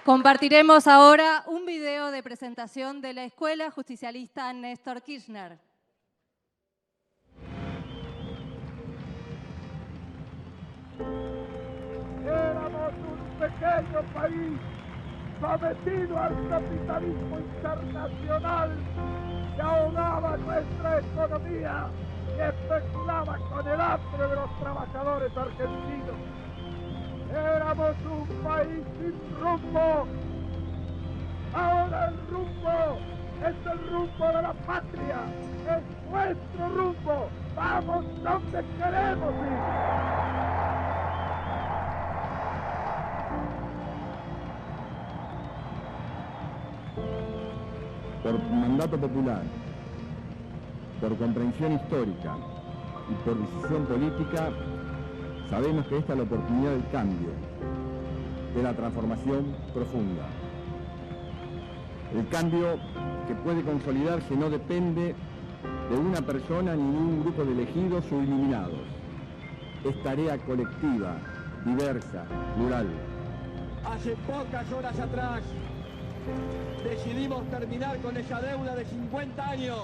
Compartiremos ahora un video de presentación de la Escuela Justicialista Néstor Kirchner. Éramos un pequeño país sometido al capitalismo internacional que ahogaba nuestra economía y especulaba con el hambre de los trabajadores argentinos. Éramos un país sin rumbo. Ahora el rumbo es el rumbo de la patria, es nuestro rumbo. Vamos donde queremos ir. Por mandato popular, por comprensión histórica y por decisión política, sabemos que esta es la oportunidad del cambio, de la transformación profunda. El cambio que puede consolidarse no depende de una persona ni de un grupo de elegidos o iluminados. Es tarea colectiva, diversa, plural. Hace pocas horas atrás decidimos terminar con esa deuda de 50 años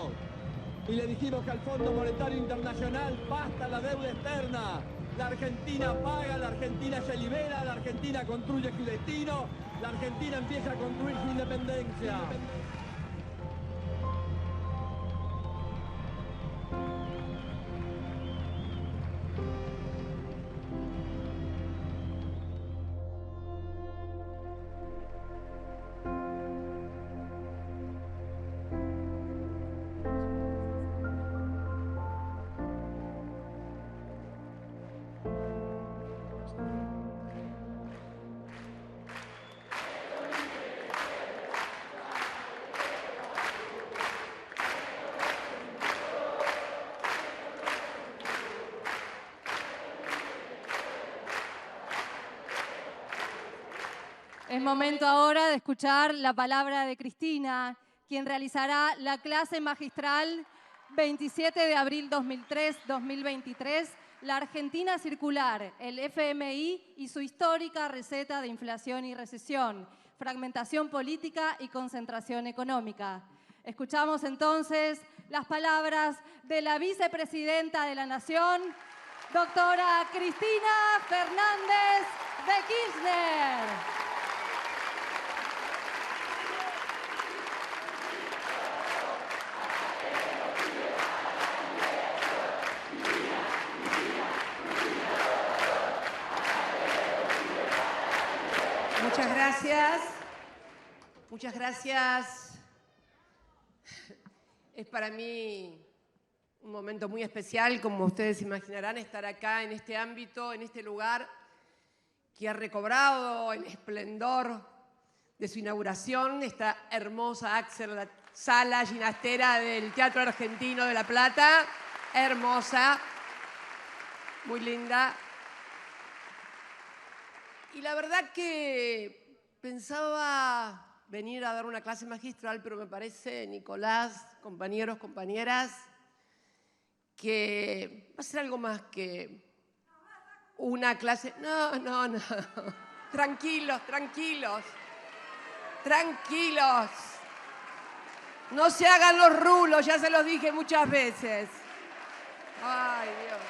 y le dijimos que al Fondo Monetario Internacional basta la deuda externa. La Argentina paga, la Argentina se libera, la Argentina construye su destino, la Argentina empieza a construir su independencia. Es momento ahora de escuchar la palabra de Cristina, quien realizará la clase magistral 27 de abril 2003-2023, La Argentina Circular, el FMI y su histórica receta de inflación y recesión, fragmentación política y concentración económica. Escuchamos entonces las palabras de la vicepresidenta de la Nación, doctora Cristina Fernández de Kirchner. Muchas gracias. Muchas gracias. Es para mí un momento muy especial, como ustedes imaginarán, estar acá en este ámbito, en este lugar que ha recobrado el esplendor de su inauguración, esta hermosa Axel, la sala ginastera del Teatro Argentino de La Plata. Hermosa, muy linda. Y la verdad que pensaba venir a dar una clase magistral, pero me parece, Nicolás, compañeros, compañeras, que va a ser algo más que una clase. No. Tranquilos, tranquilos. Tranquilos. No se hagan los rulos, ya se los dije muchas veces. Ay, Dios.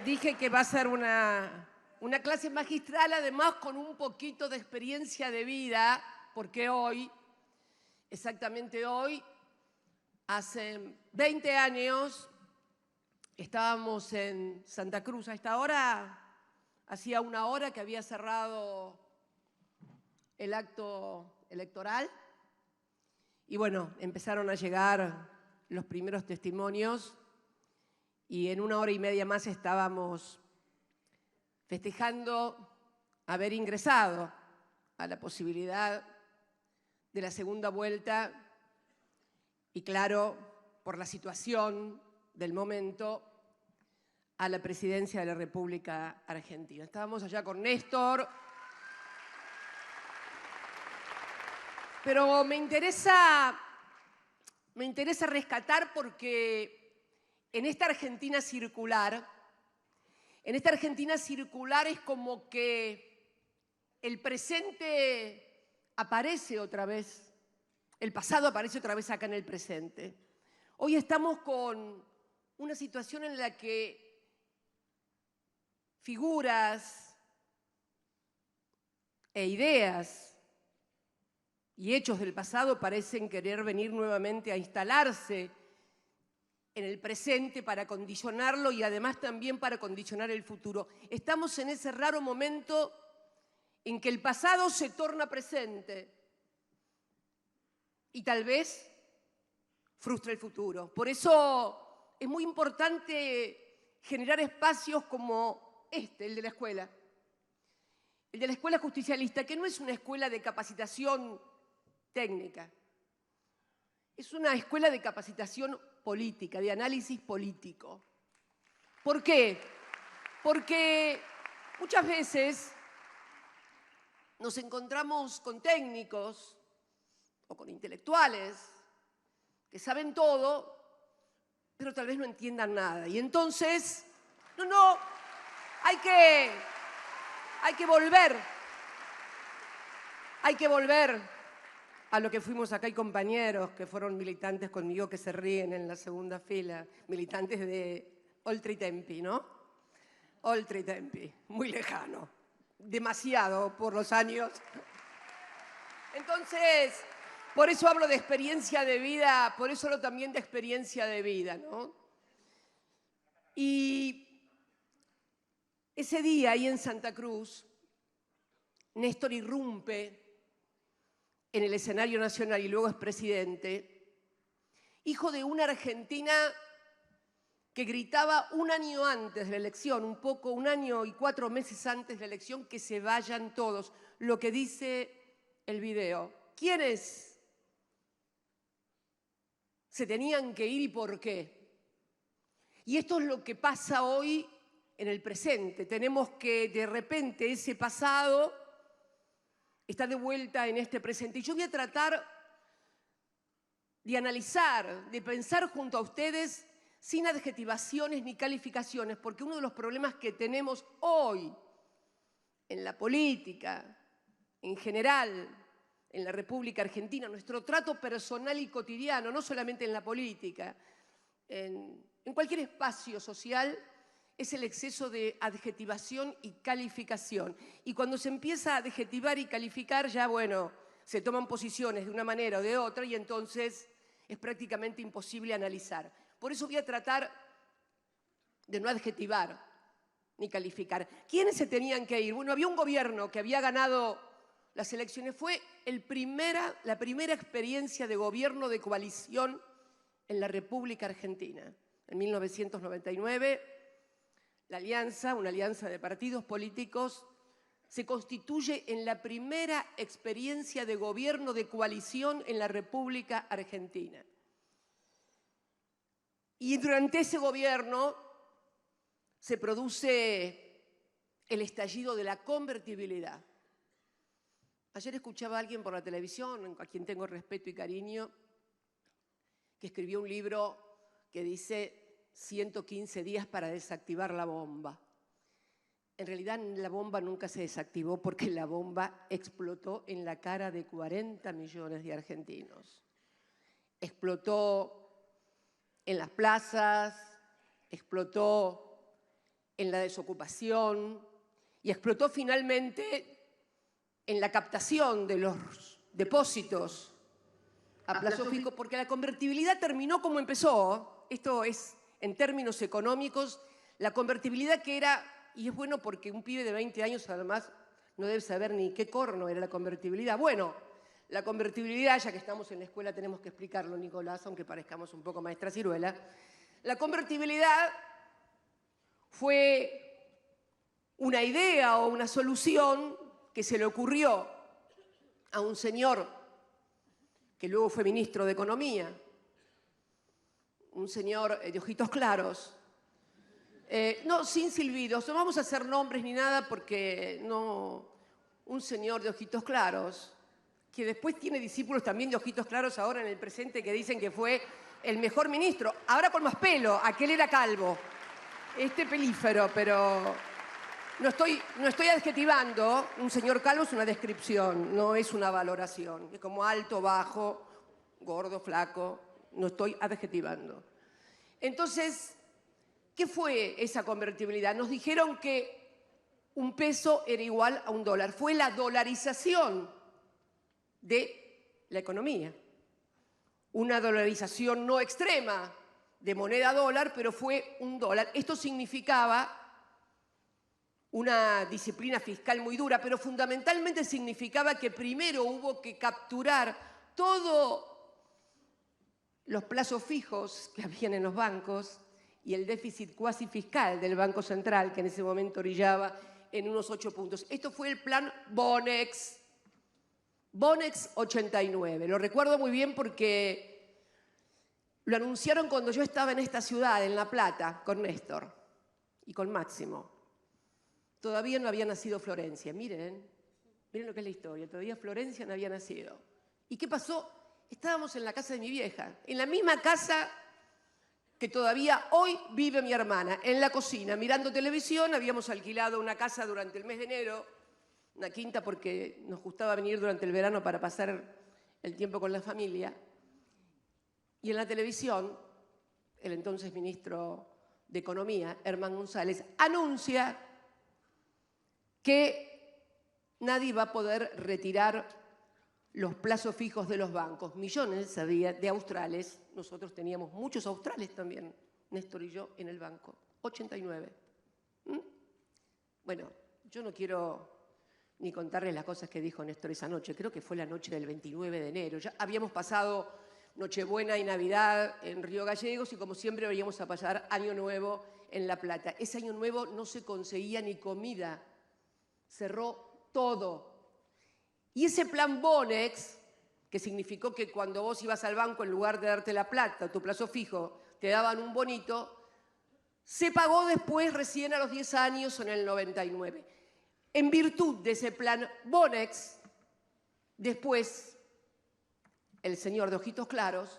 Dije que va a ser una clase magistral, además con un poquito de experiencia de vida, porque hoy, exactamente hoy, hace 20 años, estábamos en Santa Cruz. A esta hora, hacía una hora que había cerrado el acto electoral. Y bueno, empezaron a llegar los primeros testimonios y en una hora y media más estábamos festejando haber ingresado a la posibilidad de la segunda vuelta y, claro, por la situación del momento, a la presidencia de la República Argentina. Estábamos allá con Néstor, pero me interesa rescatar porque en esta Argentina circular es como que el presente aparece otra vez, el pasado aparece otra vez acá en el presente. Hoy estamos con una situación en la que figuras e ideas y hechos del pasado parecen querer venir nuevamente a instalarse en el presente para condicionarlo y además también para condicionar el futuro. Estamos en ese raro momento en que el pasado se torna presente y tal vez frustra el futuro. Por eso es muy importante generar espacios como el de la escuela. El de la escuela justicialista, que no es una escuela de capacitación técnica, es una escuela de capacitación política, de análisis político. ¿Por qué? Porque muchas veces nos encontramos con técnicos o con intelectuales que saben todo, pero tal vez no entiendan nada. Y entonces, hay que volver a lo que fuimos acá. Hay compañeros que fueron militantes conmigo que se ríen en la segunda fila, militantes de Oltre y Tempi, ¿no? Oltre y Tempi, muy lejano, demasiado por los años. Entonces, por eso hablo de experiencia de vida, por eso hablo también de experiencia de vida, ¿no? Y ese día, ahí en Santa Cruz, Néstor irrumpe en el escenario nacional y luego es presidente, hijo de una Argentina que gritaba un año antes de la elección, un año y 4 meses antes de la elección, que se vayan todos, lo que dice el video. ¿Quiénes se tenían que ir y por qué? Y esto es lo que pasa hoy en el presente. Tenemos que, de repente, ese pasado está de vuelta en este presente. Y yo voy a tratar de analizar, de pensar junto a ustedes sin adjetivaciones ni calificaciones, porque uno de los problemas que tenemos hoy en la política, en general, en la República Argentina, nuestro trato personal y cotidiano, no solamente en la política, en cualquier espacio social, es el exceso de adjetivación y calificación. Y cuando se empieza a adjetivar y calificar, ya, bueno, se toman posiciones de una manera o de otra y entonces es prácticamente imposible analizar. Por eso voy a tratar de no adjetivar ni calificar. ¿Quiénes se tenían que ir? Bueno, había un gobierno que había ganado las elecciones. Fue la primera experiencia de gobierno de coalición en la República Argentina. En 1999, una alianza de partidos políticos, se constituye en la primera experiencia de gobierno de coalición en la República Argentina. Y durante ese gobierno se produce el estallido de la convertibilidad. Ayer escuchaba a alguien por la televisión, a quien tengo respeto y cariño, que escribió un libro que dice 115 días para desactivar la bomba. En realidad la bomba nunca se desactivó porque la bomba explotó en la cara de 40 millones de argentinos. Explotó en las plazas, explotó en la desocupación y explotó finalmente en la captación de los depósitos a plazo fijo, porque la convertibilidad terminó como empezó. Esto es, en términos económicos, la convertibilidad que era, y es bueno porque un pibe de 20 años además no debe saber ni qué corno era la convertibilidad. Bueno, la convertibilidad, ya que estamos en la escuela tenemos que explicarlo, Nicolás, aunque parezcamos un poco maestra ciruela. La convertibilidad fue una idea o una solución que se le ocurrió a un señor que luego fue ministro de Economía, un señor de ojitos claros, No, sin silbidos. No vamos a hacer nombres ni nada porque no... Un señor de ojitos claros, que después tiene discípulos también de ojitos claros ahora en el presente que dicen que fue el mejor ministro. Ahora con más pelo, aquel era calvo. Este pelífero, pero no estoy adjetivando. Un señor calvo es una descripción, no es una valoración. Es como alto, bajo, gordo, flaco. No estoy adjetivando. Entonces, ¿qué fue esa convertibilidad? Nos dijeron que un peso era igual a un dólar. Fue la dolarización de la economía. Una dolarización no extrema de moneda dólar, pero fue un dólar. Esto significaba una disciplina fiscal muy dura, pero fundamentalmente significaba que primero hubo que capturar todos los plazos fijos que habían en los bancos y el déficit cuasi fiscal del Banco Central, que en ese momento orillaba en unos 8 puntos. Esto fue el plan Bonex. Bonex 89. Lo recuerdo muy bien porque lo anunciaron cuando yo estaba en esta ciudad, en La Plata, con Néstor y con Máximo. Todavía no había nacido Florencia. Miren lo que es la historia. Todavía Florencia no había nacido. ¿Y qué pasó? Estábamos en la casa de mi vieja, en la misma casa que todavía hoy vive mi hermana, en la cocina, mirando televisión. Habíamos alquilado una casa durante el mes de enero, una quinta porque nos gustaba venir durante el verano para pasar el tiempo con la familia. Y en la televisión, el entonces ministro de Economía, Herman González, anuncia que nadie va a poder retirar los plazos fijos de los bancos. Millones había de australes. Nosotros teníamos muchos australes también, Néstor y yo, en el banco. 89. Bueno, yo no quiero ni contarles las cosas que dijo Néstor esa noche. Creo que fue la noche del 29 de enero. Ya habíamos pasado Nochebuena y Navidad en Río Gallegos y como siempre veníamos a pasar Año Nuevo en La Plata. Ese Año Nuevo no se conseguía ni comida. Cerró todo. Y ese plan Bonex, que significó que cuando vos ibas al banco, en lugar de darte la plata o tu plazo fijo, te daban un bonito, se pagó después, recién a los 10 años, en el 99. En virtud de ese plan Bonex, después el señor de ojitos claros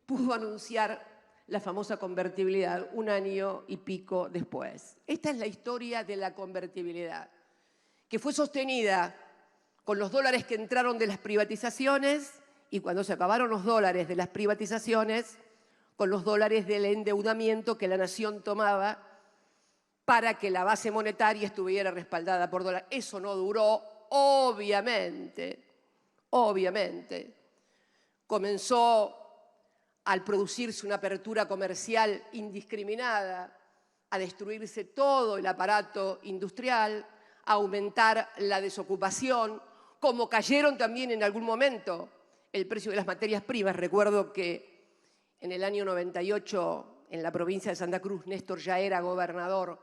pudo anunciar la famosa convertibilidad 1 año y pico después. Esta es la historia de la convertibilidad, que fue sostenida con los dólares que entraron de las privatizaciones y cuando se acabaron los dólares de las privatizaciones, con los dólares del endeudamiento que la nación tomaba para que la base monetaria estuviera respaldada por dólares. Eso no duró, obviamente. Comenzó al producirse una apertura comercial indiscriminada, a destruirse todo el aparato industrial, a aumentar la desocupación, como cayeron también en algún momento el precio de las materias primas. Recuerdo que en el año 98, en la provincia de Santa Cruz, Néstor ya era gobernador,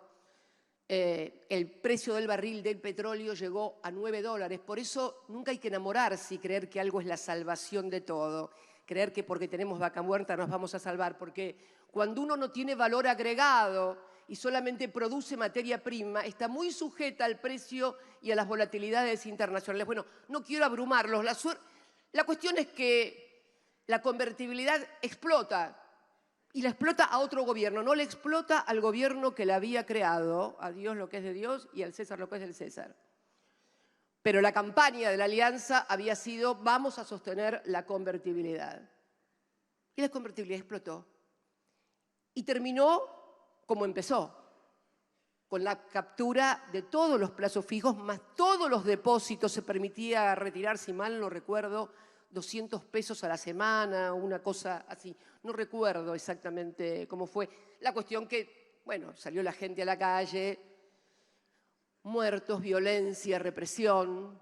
el precio del barril del petróleo llegó a $9. Por eso nunca hay que enamorarse y creer que algo es la salvación de todo, creer que porque tenemos vaca muerta nos vamos a salvar, porque cuando uno no tiene valor agregado y solamente produce materia prima, está muy sujeta al precio y a las volatilidades internacionales. Bueno, no quiero abrumarlos. La cuestión es que la convertibilidad explota, y la explota a otro gobierno, no le explota al gobierno que la había creado, a Dios lo que es de Dios y al César lo que es del César. Pero la campaña de la Alianza había sido: vamos a sostener la convertibilidad. Y la convertibilidad explotó. Y terminó como empezó, con la captura de todos los plazos fijos, más todos los depósitos. Se permitía retirar, si mal no recuerdo, 200 pesos a la semana, una cosa así. No recuerdo exactamente cómo fue. La cuestión que, bueno, salió la gente a la calle, muertos, violencia, represión.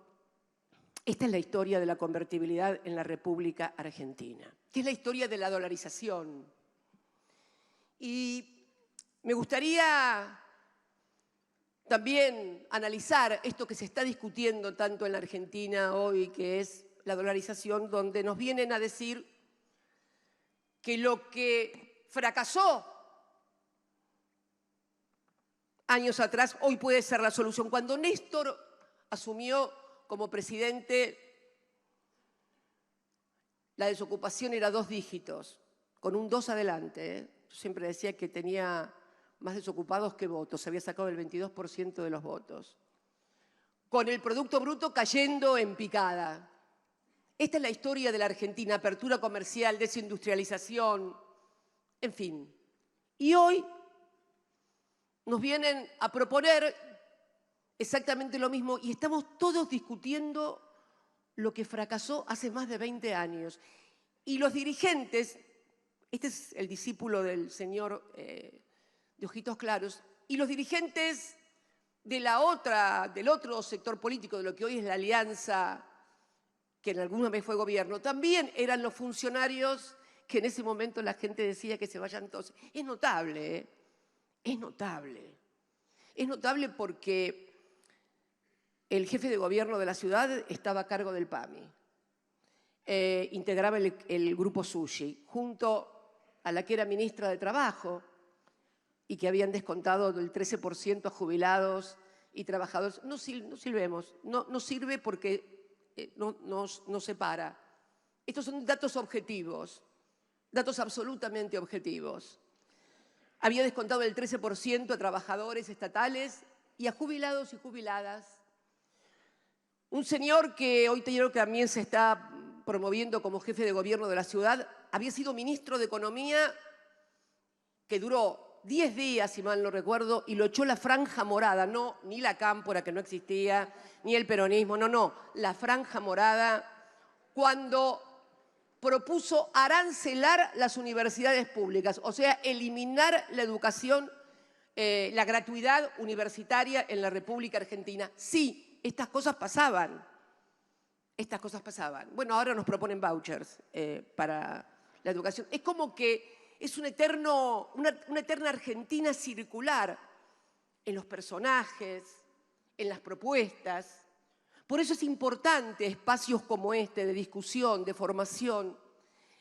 Esta es la historia de la convertibilidad en la República Argentina, que es la historia de la dolarización. Y me gustaría también analizar esto que se está discutiendo tanto en la Argentina hoy, que es la dolarización, donde nos vienen a decir que lo que fracasó años atrás, hoy puede ser la solución. Cuando Néstor asumió como presidente, la desocupación era 2 dígitos, con un 2 adelante, ¿eh? Yo siempre decía que tenía más desocupados que votos, había sacado el 22% de los votos. Con el Producto Bruto cayendo en picada. Esta es la historia de la Argentina, apertura comercial, desindustrialización, en fin. Y hoy nos vienen a proponer exactamente lo mismo y estamos todos discutiendo lo que fracasó hace más de 20 años. Y los dirigentes, este es el discípulo del señor de Ojitos Claros, y los dirigentes del otro sector político, de lo que hoy es la Alianza, que en alguna vez fue gobierno, también eran los funcionarios que en ese momento la gente decía que se vayan todos. Es notable, ¿eh? Es notable. Es notable porque el jefe de gobierno de la ciudad estaba a cargo del PAMI. Integraba el grupo Sushi, junto a la que era ministra de Trabajo y que habían descontado del 13% a jubilados y trabajadores. No silbemos, no sirve porque nos separa. Estos son datos objetivos, datos absolutamente objetivos. Había descontado el 13% a trabajadores estatales y a jubilados y jubiladas. Un señor que hoy también se está promoviendo como jefe de gobierno de la ciudad, había sido ministro de Economía, que duró 10 días, si mal no recuerdo, y lo echó la Franja Morada, no, ni la Cámpora, que no existía, ni el peronismo, no, la Franja Morada, cuando propuso arancelar las universidades públicas, o sea, eliminar la educación, la gratuidad universitaria en la República Argentina. Sí, estas cosas pasaban. Estas cosas pasaban. Bueno, ahora nos proponen vouchers para la educación. Es como que es una eterna Argentina circular en los personajes, en las propuestas. Por eso es importante espacios como este de discusión, de formación,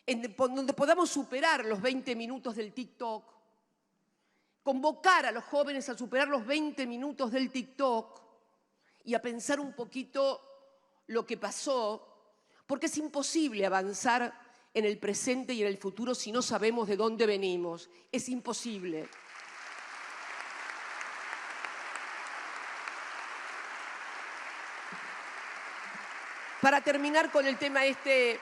donde podamos superar los 20 minutos del TikTok, convocar a los jóvenes a superar los 20 minutos del TikTok y a pensar un poquito lo que pasó, porque es imposible avanzar en el presente y en el futuro si no sabemos de dónde venimos. Es imposible. Para terminar con el tema de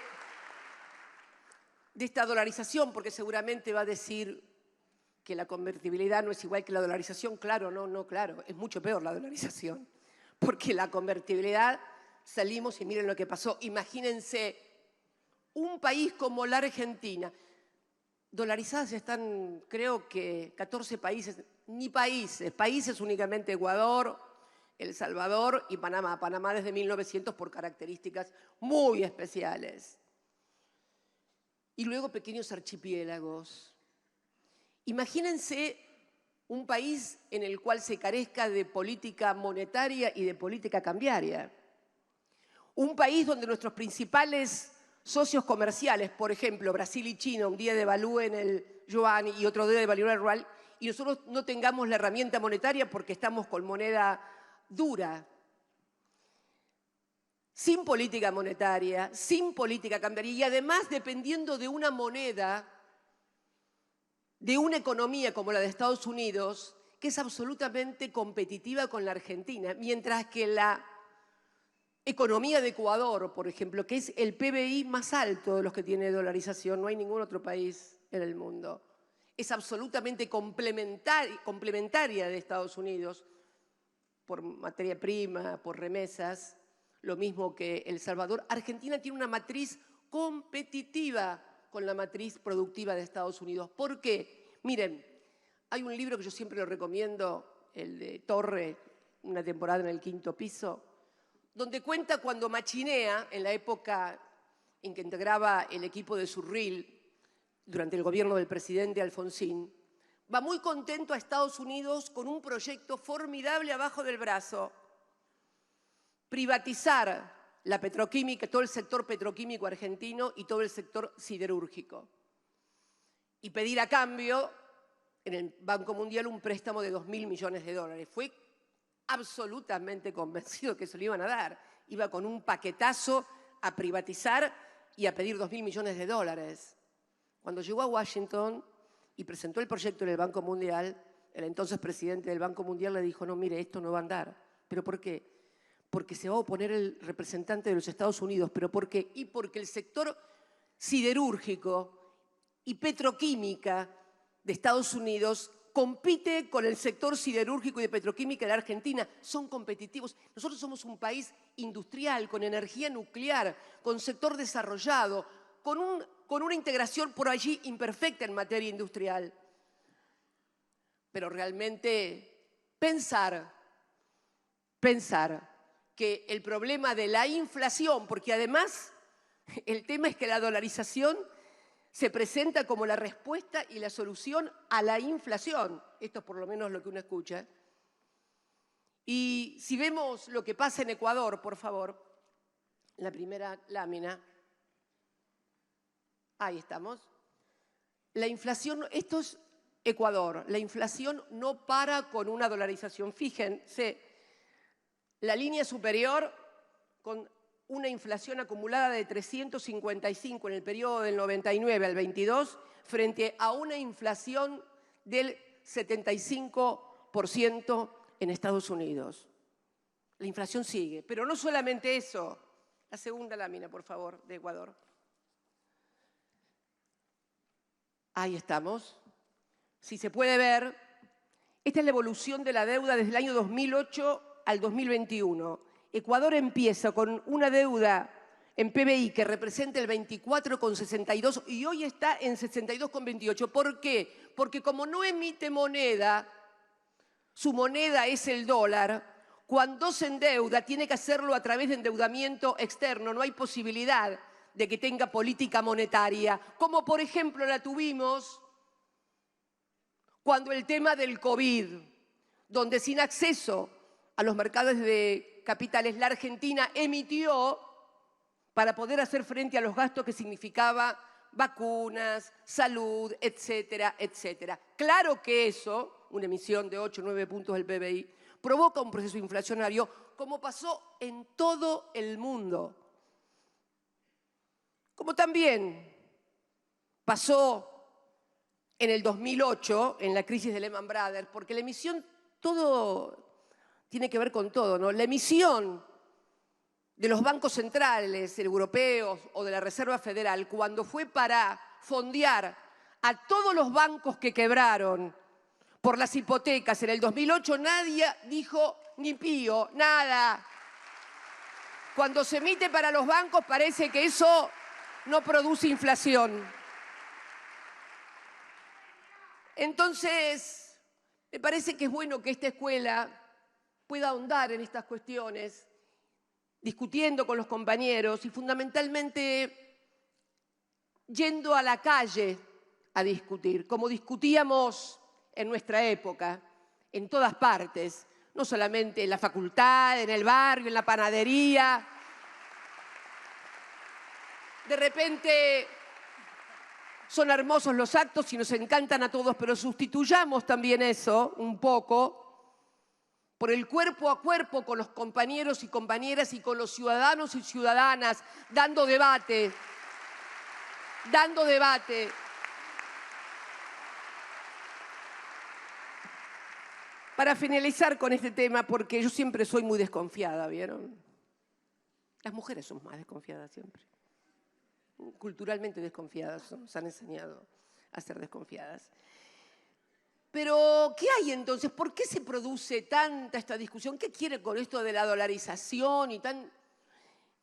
esta dolarización, porque seguramente va a decir que la convertibilidad no es igual que la dolarización. Claro, no, claro, es mucho peor la dolarización, porque la convertibilidad salimos y miren lo que pasó. Imagínense un país como la Argentina. Dolarizadas están, creo que 14 países, ni países únicamente Ecuador, El Salvador y Panamá. Panamá desde 1900 por características muy especiales. Y luego pequeños archipiélagos. Imagínense un país en el cual se carezca de política monetaria y de política cambiaria. Un país donde nuestros principales socios comerciales, por ejemplo, Brasil y China, un día devalúen el yuan y otro día devalúen el real, y nosotros no tengamos la herramienta monetaria porque estamos con moneda dura, sin política monetaria, sin política cambiaria, y además dependiendo de una moneda, de una economía como la de Estados Unidos, que es absolutamente competitiva con la Argentina, mientras que la economía de Ecuador, por ejemplo, que es el PBI más alto de los que tiene dolarización, no hay ningún otro país en el mundo, es absolutamente complementaria de Estados Unidos por materia prima, por remesas, lo mismo que El Salvador. Argentina tiene una matriz competitiva con la matriz productiva de Estados Unidos. ¿Por qué? Miren, hay un libro que yo siempre lo recomiendo, el de Torre, Una temporada en el quinto piso, donde cuenta cuando Machinea, en la época en que integraba el equipo de Surril, durante el gobierno del presidente Alfonsín, va muy contento a Estados Unidos con un proyecto formidable abajo del brazo: privatizar la petroquímica, todo el sector petroquímico argentino y todo el sector siderúrgico. Y pedir a cambio en el Banco Mundial un préstamo de 2.000 millones de dólares. Fue absolutamente convencido que se lo iban a dar. Iba con un paquetazo a privatizar y a pedir 2.000 millones de dólares. Cuando llegó a Washington y presentó el proyecto en el Banco Mundial, el entonces presidente del Banco Mundial le dijo, no, mire, esto no va a andar. ¿Pero por qué? Porque se va a oponer el representante de los Estados Unidos. ¿Pero por qué? Y porque el sector siderúrgico y petroquímica de Estados Unidos compite con el sector siderúrgico y de petroquímica de la Argentina. Son competitivos. Nosotros somos un país industrial, con energía nuclear, con sector desarrollado, con una integración por allí imperfecta en materia industrial. Pero realmente pensar que el problema de la inflación, porque además el tema es que la dolarización se presenta como la respuesta y la solución a la inflación. Esto es por lo menos lo que uno escucha. Y si vemos lo que pasa en Ecuador, por favor, la primera lámina. Ahí estamos. La inflación, esto es Ecuador. La inflación no para con una dolarización. Fíjense, la línea superior con una inflación acumulada de 355 en el periodo del 99 al 22, frente a una inflación del 75% en Estados Unidos. La inflación sigue, pero no solamente eso. La segunda lámina, por favor, de Ecuador. Ahí estamos. Si se puede ver, esta es la evolución de la deuda desde el año 2008 al 2021. Ecuador empieza con una deuda en PBI que representa el 24,62 y hoy está en 62,28. ¿Por qué? Porque como no emite moneda, su moneda es el dólar, cuando se endeuda tiene que hacerlo a través de endeudamiento externo. No hay posibilidad de que tenga política monetaria, como por ejemplo la tuvimos cuando el tema del COVID, donde sin acceso a los mercados de capitales, la Argentina emitió para poder hacer frente a los gastos que significaba vacunas, salud, etcétera, etcétera. Claro que eso, una emisión de 8 o 9 puntos del PBI, provoca un proceso inflacionario, como pasó en todo el mundo. Como también pasó en el 2008, en la crisis de Lehman Brothers, porque la emisión, todo tiene que ver con todo, ¿no? La emisión de los bancos centrales europeos o de la Reserva Federal, cuando fue para fondear a todos los bancos que quebraron por las hipotecas en el 2008, nadie dijo ni pío, nada. Cuando se emite para los bancos parece que eso no produce inflación. Entonces, me parece que es bueno que esta escuela pueda ahondar en estas cuestiones, discutiendo con los compañeros y fundamentalmente yendo a la calle a discutir, como discutíamos en nuestra época, en todas partes, no solamente en la facultad, en el barrio, en la panadería. De repente son hermosos los actos y nos encantan a todos, pero sustituyamos también eso un poco por el cuerpo a cuerpo con los compañeros y compañeras y con los ciudadanos y ciudadanas, dando debate. Para finalizar con este tema, porque yo siempre soy muy desconfiada, ¿vieron? Las mujeres somos más desconfiadas siempre. Culturalmente desconfiadas, nos han enseñado a ser desconfiadas. Pero, ¿qué hay entonces? ¿Por qué se produce tanta esta discusión? ¿Qué quiere con esto de la dolarización y tan...?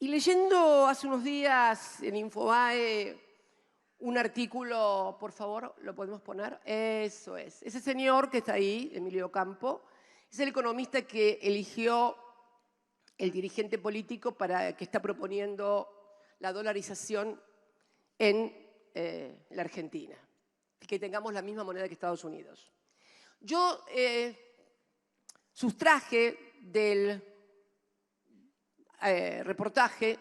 Y leyendo hace unos días en Infobae un artículo, por favor, ¿lo podemos poner? Eso es. Ese señor que está ahí, Emilio Campo, es el economista que eligió el dirigente político que está proponiendo la dolarización en la Argentina, que tengamos la misma moneda que Estados Unidos. Yo sustraje del reportaje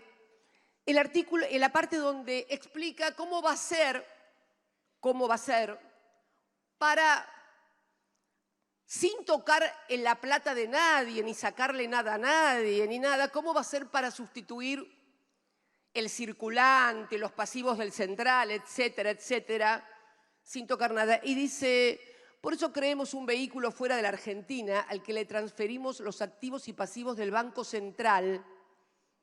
el artículo, en la parte donde explica cómo va a ser para sin tocar en la plata de nadie, ni sacarle nada a nadie, ni nada, ¿cómo va a ser para sustituir el circulante, los pasivos del central, etcétera, etcétera, sin tocar nada? Y dice, por eso creemos un vehículo fuera de la Argentina al que le transferimos los activos y pasivos del Banco Central.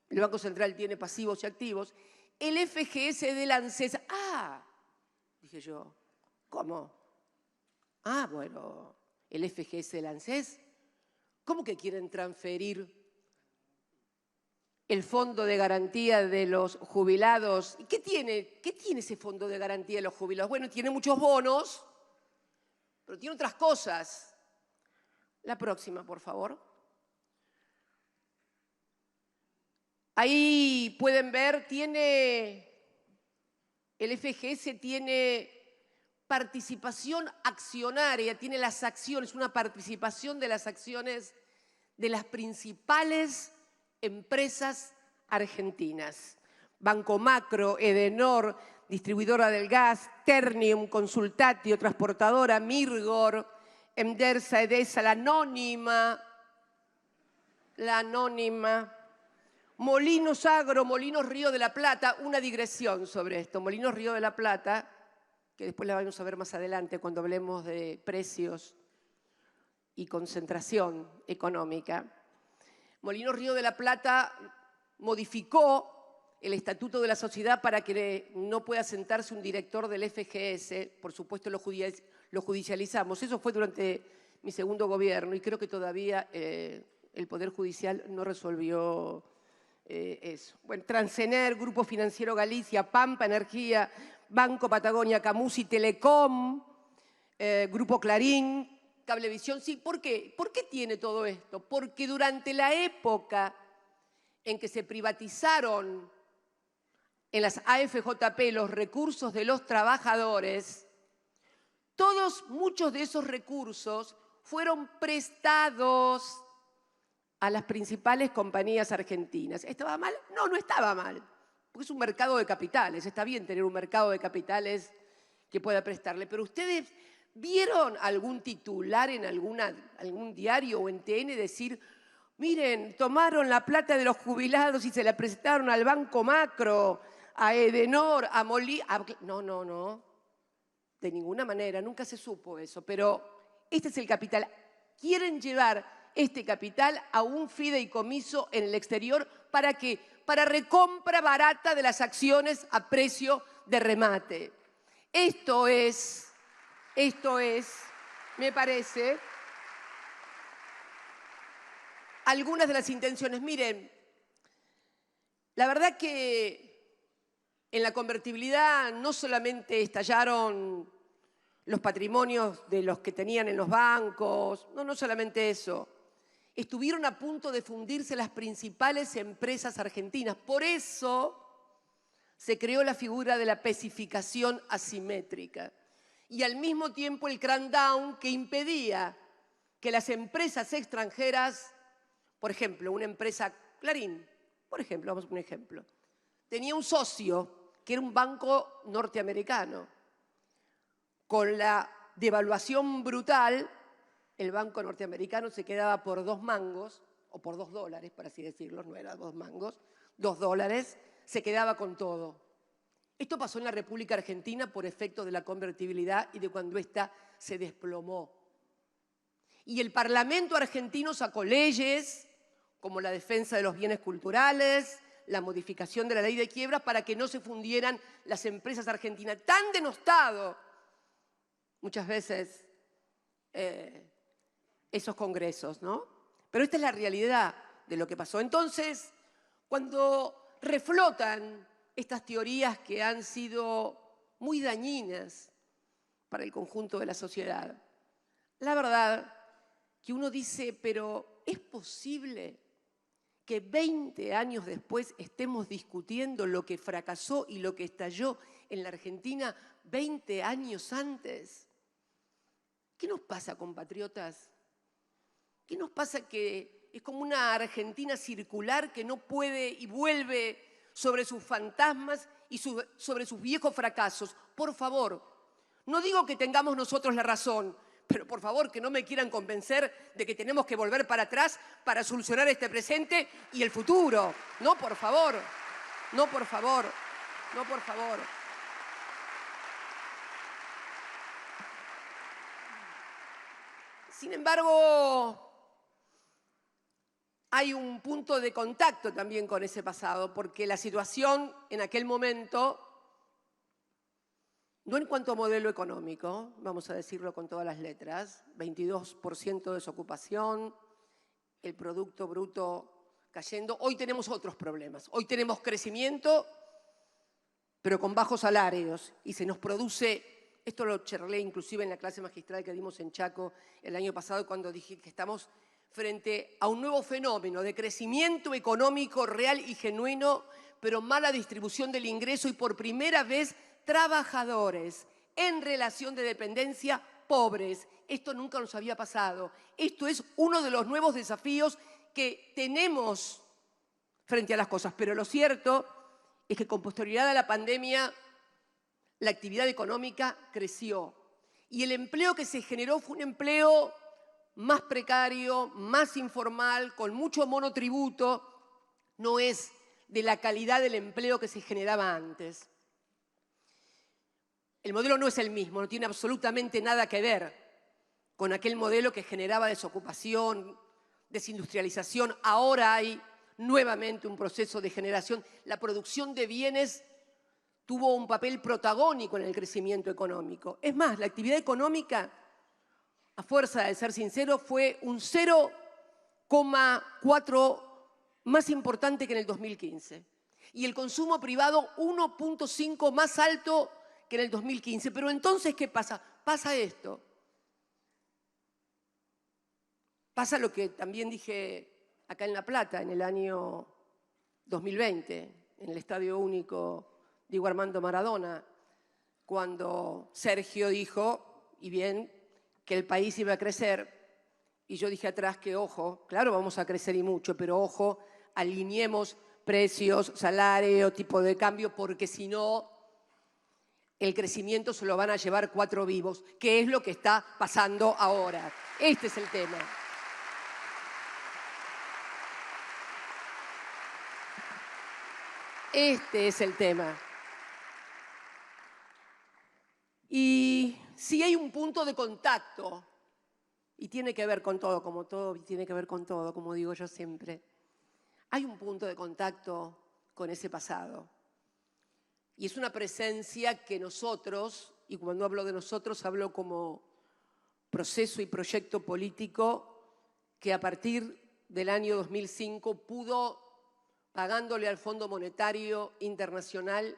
El Banco Central tiene pasivos y activos. El FGS del ANSES. Ah, dije yo, ¿cómo? Ah, bueno, el FGS del ANSES. ¿Cómo que quieren transferir el fondo de garantía de los jubilados? ¿Qué tiene ese fondo de garantía de los jubilados? Bueno, tiene muchos bonos, pero tiene otras cosas. La próxima, por favor. Ahí pueden ver, el FGS tiene participación accionaria, tiene las acciones, una participación de las acciones de las principales empresas argentinas. Banco Macro, Edenor, distribuidora del gas, Ternium, Consultatio, transportadora, Mirgor, Emdersa, Edesa, la Anónima, Molinos Agro, Molinos Río de la Plata, una digresión sobre esto. Molinos Río de la Plata, que después la vamos a ver más adelante cuando hablemos de precios y concentración económica. Molinos Río de la Plata modificó el estatuto de la sociedad para que no pueda sentarse un director del FGS. Por supuesto lo judicializamos. Eso fue durante mi segundo gobierno y creo que todavía el Poder Judicial no resolvió eso. Bueno, Transener, Grupo Financiero Galicia, Pampa Energía, Banco Patagonia, Camusi, Telecom, Grupo Clarín, Cablevisión. Sí, ¿por qué? ¿Por qué tiene todo esto? Porque durante la época en que se privatizaron en las AFJP los recursos de los trabajadores, muchos de esos recursos fueron prestados a las principales compañías argentinas. ¿Estaba mal? No, no estaba mal, porque es un mercado de capitales. Está bien tener un mercado de capitales que pueda prestarle, pero ustedes ¿vieron algún titular en algún diario o en TN decir, miren, tomaron la plata de los jubilados y se la prestaron al Banco Macro, a Edenor, a No, de ninguna manera, nunca se supo eso, pero este es el capital. Quieren llevar este capital a un fideicomiso en el exterior ¿para qué? Para recompra barata de las acciones a precio de remate. Esto es, me parece, algunas de las intenciones. Miren, la verdad que en la convertibilidad no solamente estallaron los patrimonios de los que tenían en los bancos, no solamente eso. Estuvieron a punto de fundirse las principales empresas argentinas. Por eso se creó la figura de la especificación asimétrica y al mismo tiempo el crackdown que impedía que las empresas extranjeras, por ejemplo, una empresa Clarín, por ejemplo, vamos a un ejemplo, tenía un socio que era un banco norteamericano. Con la devaluación brutal, el banco norteamericano se quedaba por 2 mangos, o por $2, por así decirlo, no era 2 mangos, $2, se quedaba con todo. Esto pasó en la República Argentina por efecto de la convertibilidad y de cuando ésta se desplomó. Y el Parlamento argentino sacó leyes como la defensa de los bienes culturales, la modificación de la ley de quiebras para que no se fundieran las empresas argentinas. Tan denostado muchas veces esos congresos, ¿no? Pero esta es la realidad de lo que pasó. Entonces, cuando reflotan estas teorías que han sido muy dañinas para el conjunto de la sociedad, la verdad que uno dice, pero ¿es posible que 20 años después estemos discutiendo lo que fracasó y lo que estalló en la Argentina 20 años antes? ¿Qué nos pasa, compatriotas? ¿Qué nos pasa que es como una Argentina circular que no puede y vuelve sobre sus fantasmas y sobre sus viejos fracasos? Por favor, no digo que tengamos nosotros la razón, Pero por favor, que no me quieran convencer de que tenemos que volver para atrás para solucionar este presente y el futuro. No, por favor. No, por favor. No, por favor. Sin embargo, hay un punto de contacto también con ese pasado, porque la situación en aquel momento, no en cuanto a modelo económico, vamos a decirlo con todas las letras, 22% de desocupación, el Producto Bruto cayendo. Hoy tenemos otros problemas. Hoy tenemos crecimiento, pero con bajos salarios, y se nos produce, esto lo charlé inclusive en la clase magistral que dimos en Chaco el año pasado, cuando dije que estamos frente a un nuevo fenómeno de crecimiento económico real y genuino, pero mala distribución del ingreso y por primera vez trabajadores en relación de dependencia pobres. Esto nunca nos había pasado. Esto es uno de los nuevos desafíos que tenemos frente a las cosas. Pero lo cierto es que con posterioridad a la pandemia la actividad económica creció y el empleo que se generó fue un empleo más precario, más informal, con mucho monotributo. No es de la calidad del empleo que se generaba antes. El modelo no es el mismo, no tiene absolutamente nada que ver con aquel modelo que generaba desocupación, desindustrialización. Ahora hay nuevamente un proceso de generación. La producción de bienes tuvo un papel protagónico en el crecimiento económico. Es más, la actividad económica, a fuerza de ser sincero, fue un 0,4 más importante que en el 2015. Y el consumo privado 1,5 más alto que en el 2015. Pero entonces, ¿qué pasa? Pasa esto. Pasa lo que también dije acá en La Plata en el año 2020, en el Estadio Único Diego Armando Maradona, cuando Sergio dijo, y bien, que el país iba a crecer, y yo dije atrás que, ojo, claro, vamos a crecer y mucho, pero ojo, alineemos precios, salario, tipo de cambio, porque si no, el crecimiento se lo van a llevar 4 vivos, que es lo que está pasando ahora. Este es el tema. Este es el tema. Y sí hay un punto de contacto, y tiene que ver con todo, como todo tiene que ver con todo, como digo yo siempre. Hay un punto de contacto con ese pasado. Y es una presencia que nosotros, y cuando hablo de nosotros hablo como proceso y proyecto político, que a partir del año 2005 pudo, pagándole al Fondo Monetario Internacional,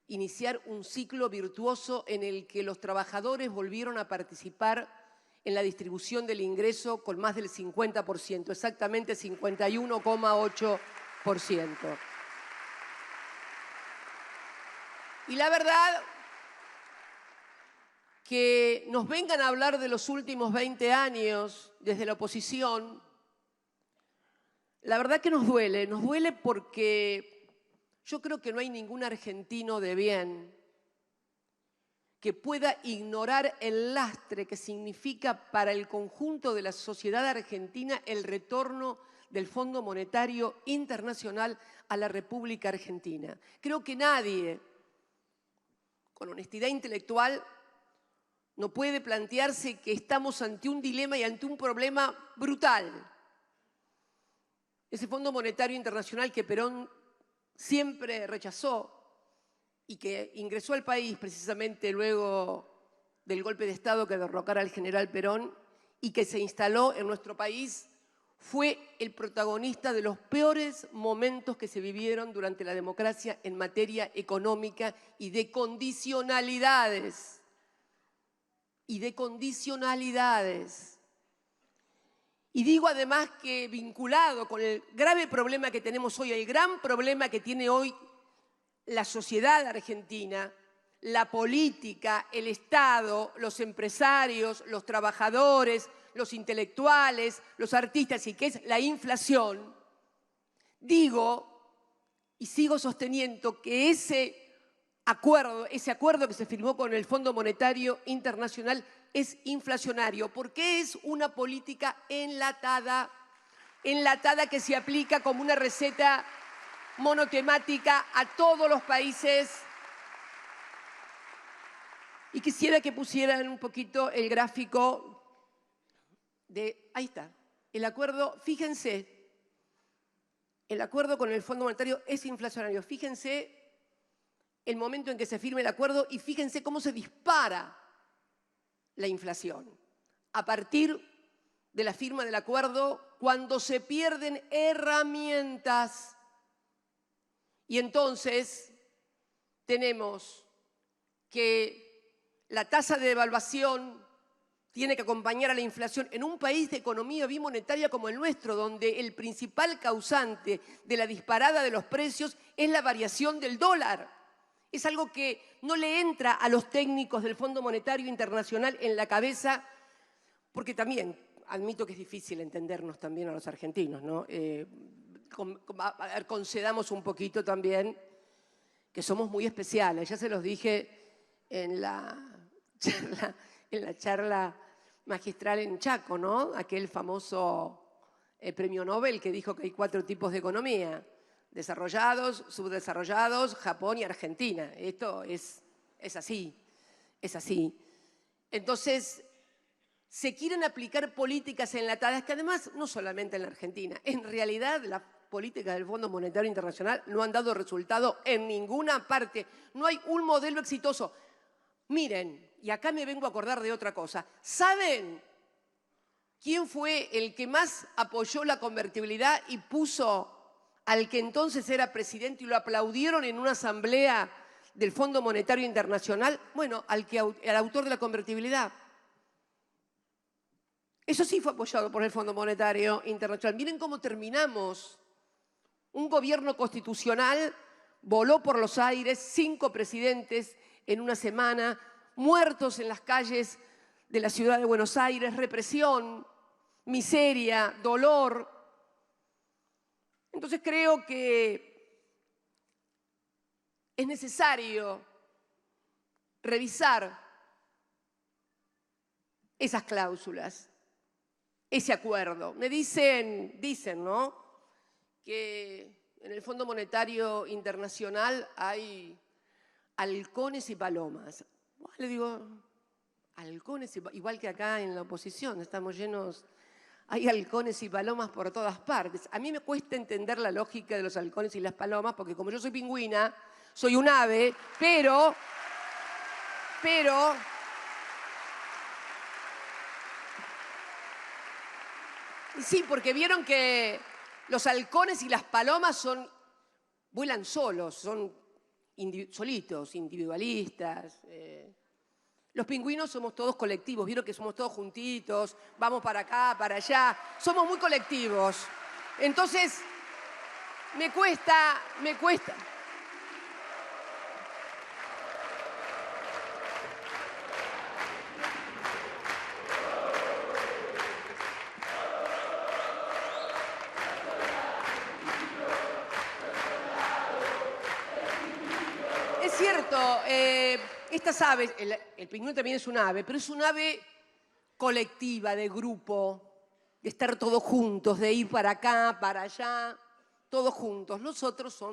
iniciar un ciclo virtuoso en el que los trabajadores volvieron a participar en la distribución del ingreso con más del 50%, exactamente 51,8%. Y la verdad, que nos vengan a hablar de los últimos 20 años desde la oposición, la verdad que nos duele porque yo creo que no hay ningún argentino de bien que pueda ignorar el lastre que significa para el conjunto de la sociedad argentina el retorno del Fondo Monetario Internacional a la República Argentina. Creo que nadie, con honestidad intelectual, no puede plantearse que estamos ante un dilema y ante un problema brutal. Ese Fondo Monetario Internacional que Perón siempre rechazó y que ingresó al país precisamente luego del golpe de Estado que derrocara al general Perón y que se instaló en nuestro país, fue el protagonista de los peores momentos que se vivieron durante la democracia en materia económica y de condicionalidades. Y digo además que vinculado con el grave problema que tenemos hoy, el gran problema que tiene hoy la sociedad argentina, la política, el Estado, los empresarios, los trabajadores, los intelectuales, los artistas, y que es la inflación, digo y sigo sosteniendo que ese acuerdo que se firmó con el Fondo Monetario Internacional es inflacionario, porque es una política enlatada que se aplica como una receta monotemática a todos los países. Y quisiera que pusieran un poquito el gráfico de, ahí está, el acuerdo, fíjense, el acuerdo con el Fondo Monetario es inflacionario. Fíjense el momento en que se firme el acuerdo y fíjense cómo se dispara la inflación. A partir de la firma del acuerdo, cuando se pierden herramientas. Y entonces tenemos que la tasa de devaluación tiene que acompañar a la inflación en un país de economía bimonetaria como el nuestro, donde el principal causante de la disparada de los precios es la variación del dólar. Es algo que no le entra a los técnicos del Fondo Monetario Internacional en la cabeza, porque también admito que es difícil entendernos también a los argentinos, ¿no? Concedamos un poquito también que somos muy especiales. Ya se los dije en la charla magistral en Chaco, ¿no? Aquel famoso premio Nobel que dijo que hay 4 tipos de economía: desarrollados, subdesarrollados, Japón y Argentina. Esto es así, es así. Entonces, se quieren aplicar políticas enlatadas que además, no solamente en la Argentina, en realidad las políticas del Fondo Monetario Internacional no han dado resultado en ninguna parte. No hay un modelo exitoso. Miren, y acá me vengo a acordar de otra cosa. ¿Saben quién fue el que más apoyó la convertibilidad y puso al que entonces era presidente y lo aplaudieron en una asamblea del Fondo Monetario Internacional? Bueno, al autor de la convertibilidad. Eso sí fue apoyado por el Fondo Monetario Internacional. Miren cómo terminamos. Un gobierno constitucional voló por los aires, 5 presidentes en una semana, muertos en las calles de la ciudad de Buenos Aires, represión, miseria, dolor. Entonces creo que es necesario revisar esas cláusulas, ese acuerdo. Me dicen, ¿no?, que en el Fondo Monetario Internacional hay halcones y palomas. Le digo, halcones, igual que acá en la oposición, estamos llenos, hay halcones y palomas por todas partes. A mí me cuesta entender la lógica de los halcones y las palomas, porque como yo soy pingüina, soy un ave, pero sí, porque vieron que los halcones y las palomas vuelan solos, son solitos, individualistas. Los pingüinos somos todos colectivos, vieron que somos todos juntitos, vamos para acá, para allá, somos muy colectivos. Entonces, me cuesta. Es cierto, estas aves, el pingüino también es un ave, pero es un ave colectiva, de grupo, de estar todos juntos, de ir para acá, para allá, todos juntos. Los otros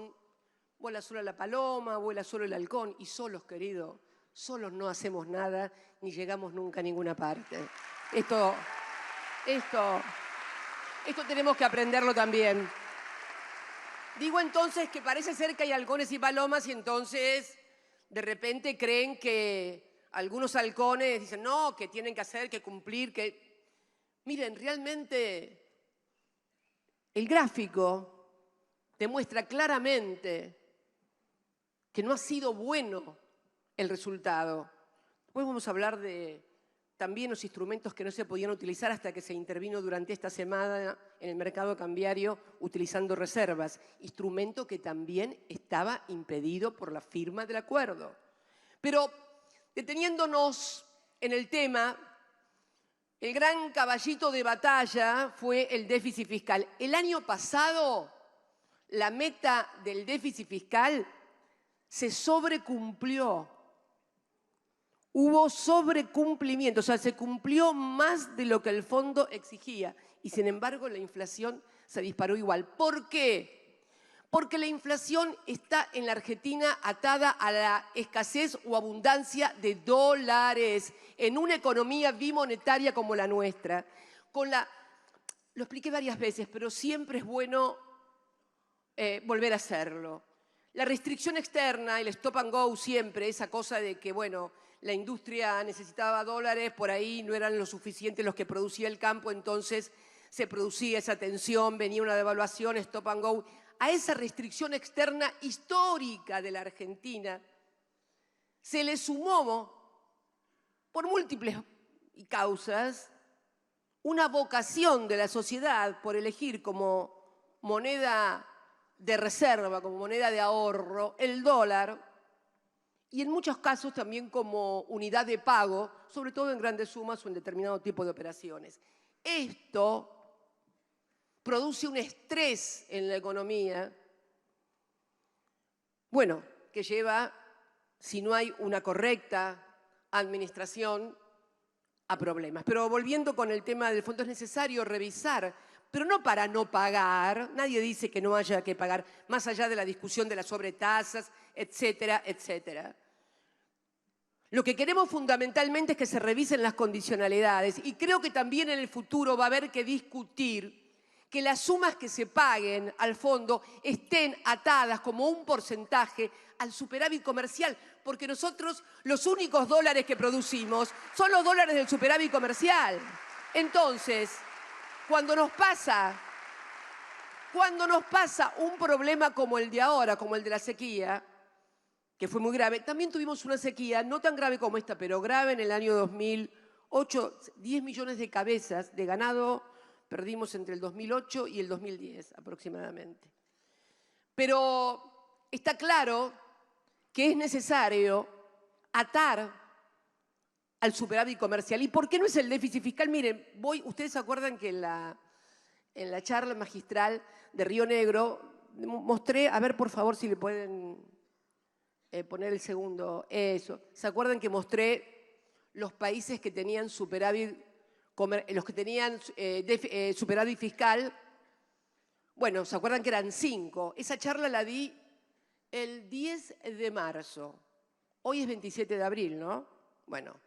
vuela solo la paloma, vuela solo el halcón, y solos, querido, solos no hacemos nada, ni llegamos nunca a ninguna parte. Esto tenemos que aprenderlo también. Digo entonces que parece ser que hay halcones y palomas y entonces de repente creen que algunos halcones dicen no, que tienen que hacer, que cumplir, que... Miren, realmente el gráfico demuestra claramente que no ha sido bueno el resultado. Después vamos a hablar de también los instrumentos que no se podían utilizar hasta que se intervino durante esta semana en el mercado cambiario utilizando reservas, instrumento que también estaba impedido por la firma del acuerdo. Pero deteniéndonos en el tema, el gran caballito de batalla fue el déficit fiscal. El año pasado, la meta del déficit fiscal se sobrecumplió. hubo sobrecumplimiento, o sea, se cumplió más de lo que el fondo exigía y sin embargo la inflación se disparó igual. ¿Por qué? Porque la inflación está en la Argentina atada a la escasez o abundancia de dólares en una economía bimonetaria como la nuestra. Lo expliqué varias veces, pero siempre es bueno volver a hacerlo. La restricción externa, el stop and go siempre, esa cosa de que, bueno, la industria necesitaba dólares, por ahí no eran lo suficientes los que producía el campo, entonces se producía esa tensión, venía una devaluación, stop and go. A esa restricción externa histórica de la Argentina se le sumó, por múltiples causas, una vocación de la sociedad por elegir como moneda de reserva, como moneda de ahorro, el dólar, y en muchos casos también como unidad de pago, sobre todo en grandes sumas o en determinado tipo de operaciones. Esto produce un estrés en la economía, bueno, que lleva, si no hay una correcta administración, a problemas. Pero volviendo con el tema del fondo, es necesario revisar, pero no para no pagar, nadie dice que no haya que pagar, más allá de la discusión de las sobretasas, etcétera, etcétera. Lo que queremos fundamentalmente es que se revisen las condicionalidades y creo que también en el futuro va a haber que discutir que las sumas que se paguen al fondo estén atadas como un porcentaje al superávit comercial, porque nosotros los únicos dólares que producimos son los dólares del superávit comercial. Entonces, cuando nos pasa un problema como el de ahora, como el de la sequía, que fue muy grave, también tuvimos una sequía no tan grave como esta, pero grave en el año 2008, 10 millones de cabezas de ganado perdimos entre el 2008 y el 2010 aproximadamente. Pero está claro que es necesario atar al superávit comercial. ¿Y por qué no es el déficit fiscal? Miren, ustedes se acuerdan que en la charla magistral de Río Negro mostré, a ver por favor si le pueden poner el segundo, eso. ¿Se acuerdan que mostré los países que tenían superávit superávit fiscal? Bueno, ¿se acuerdan que eran 5? Esa charla la di el 10 de marzo. Hoy es 27 de abril, ¿no? Bueno,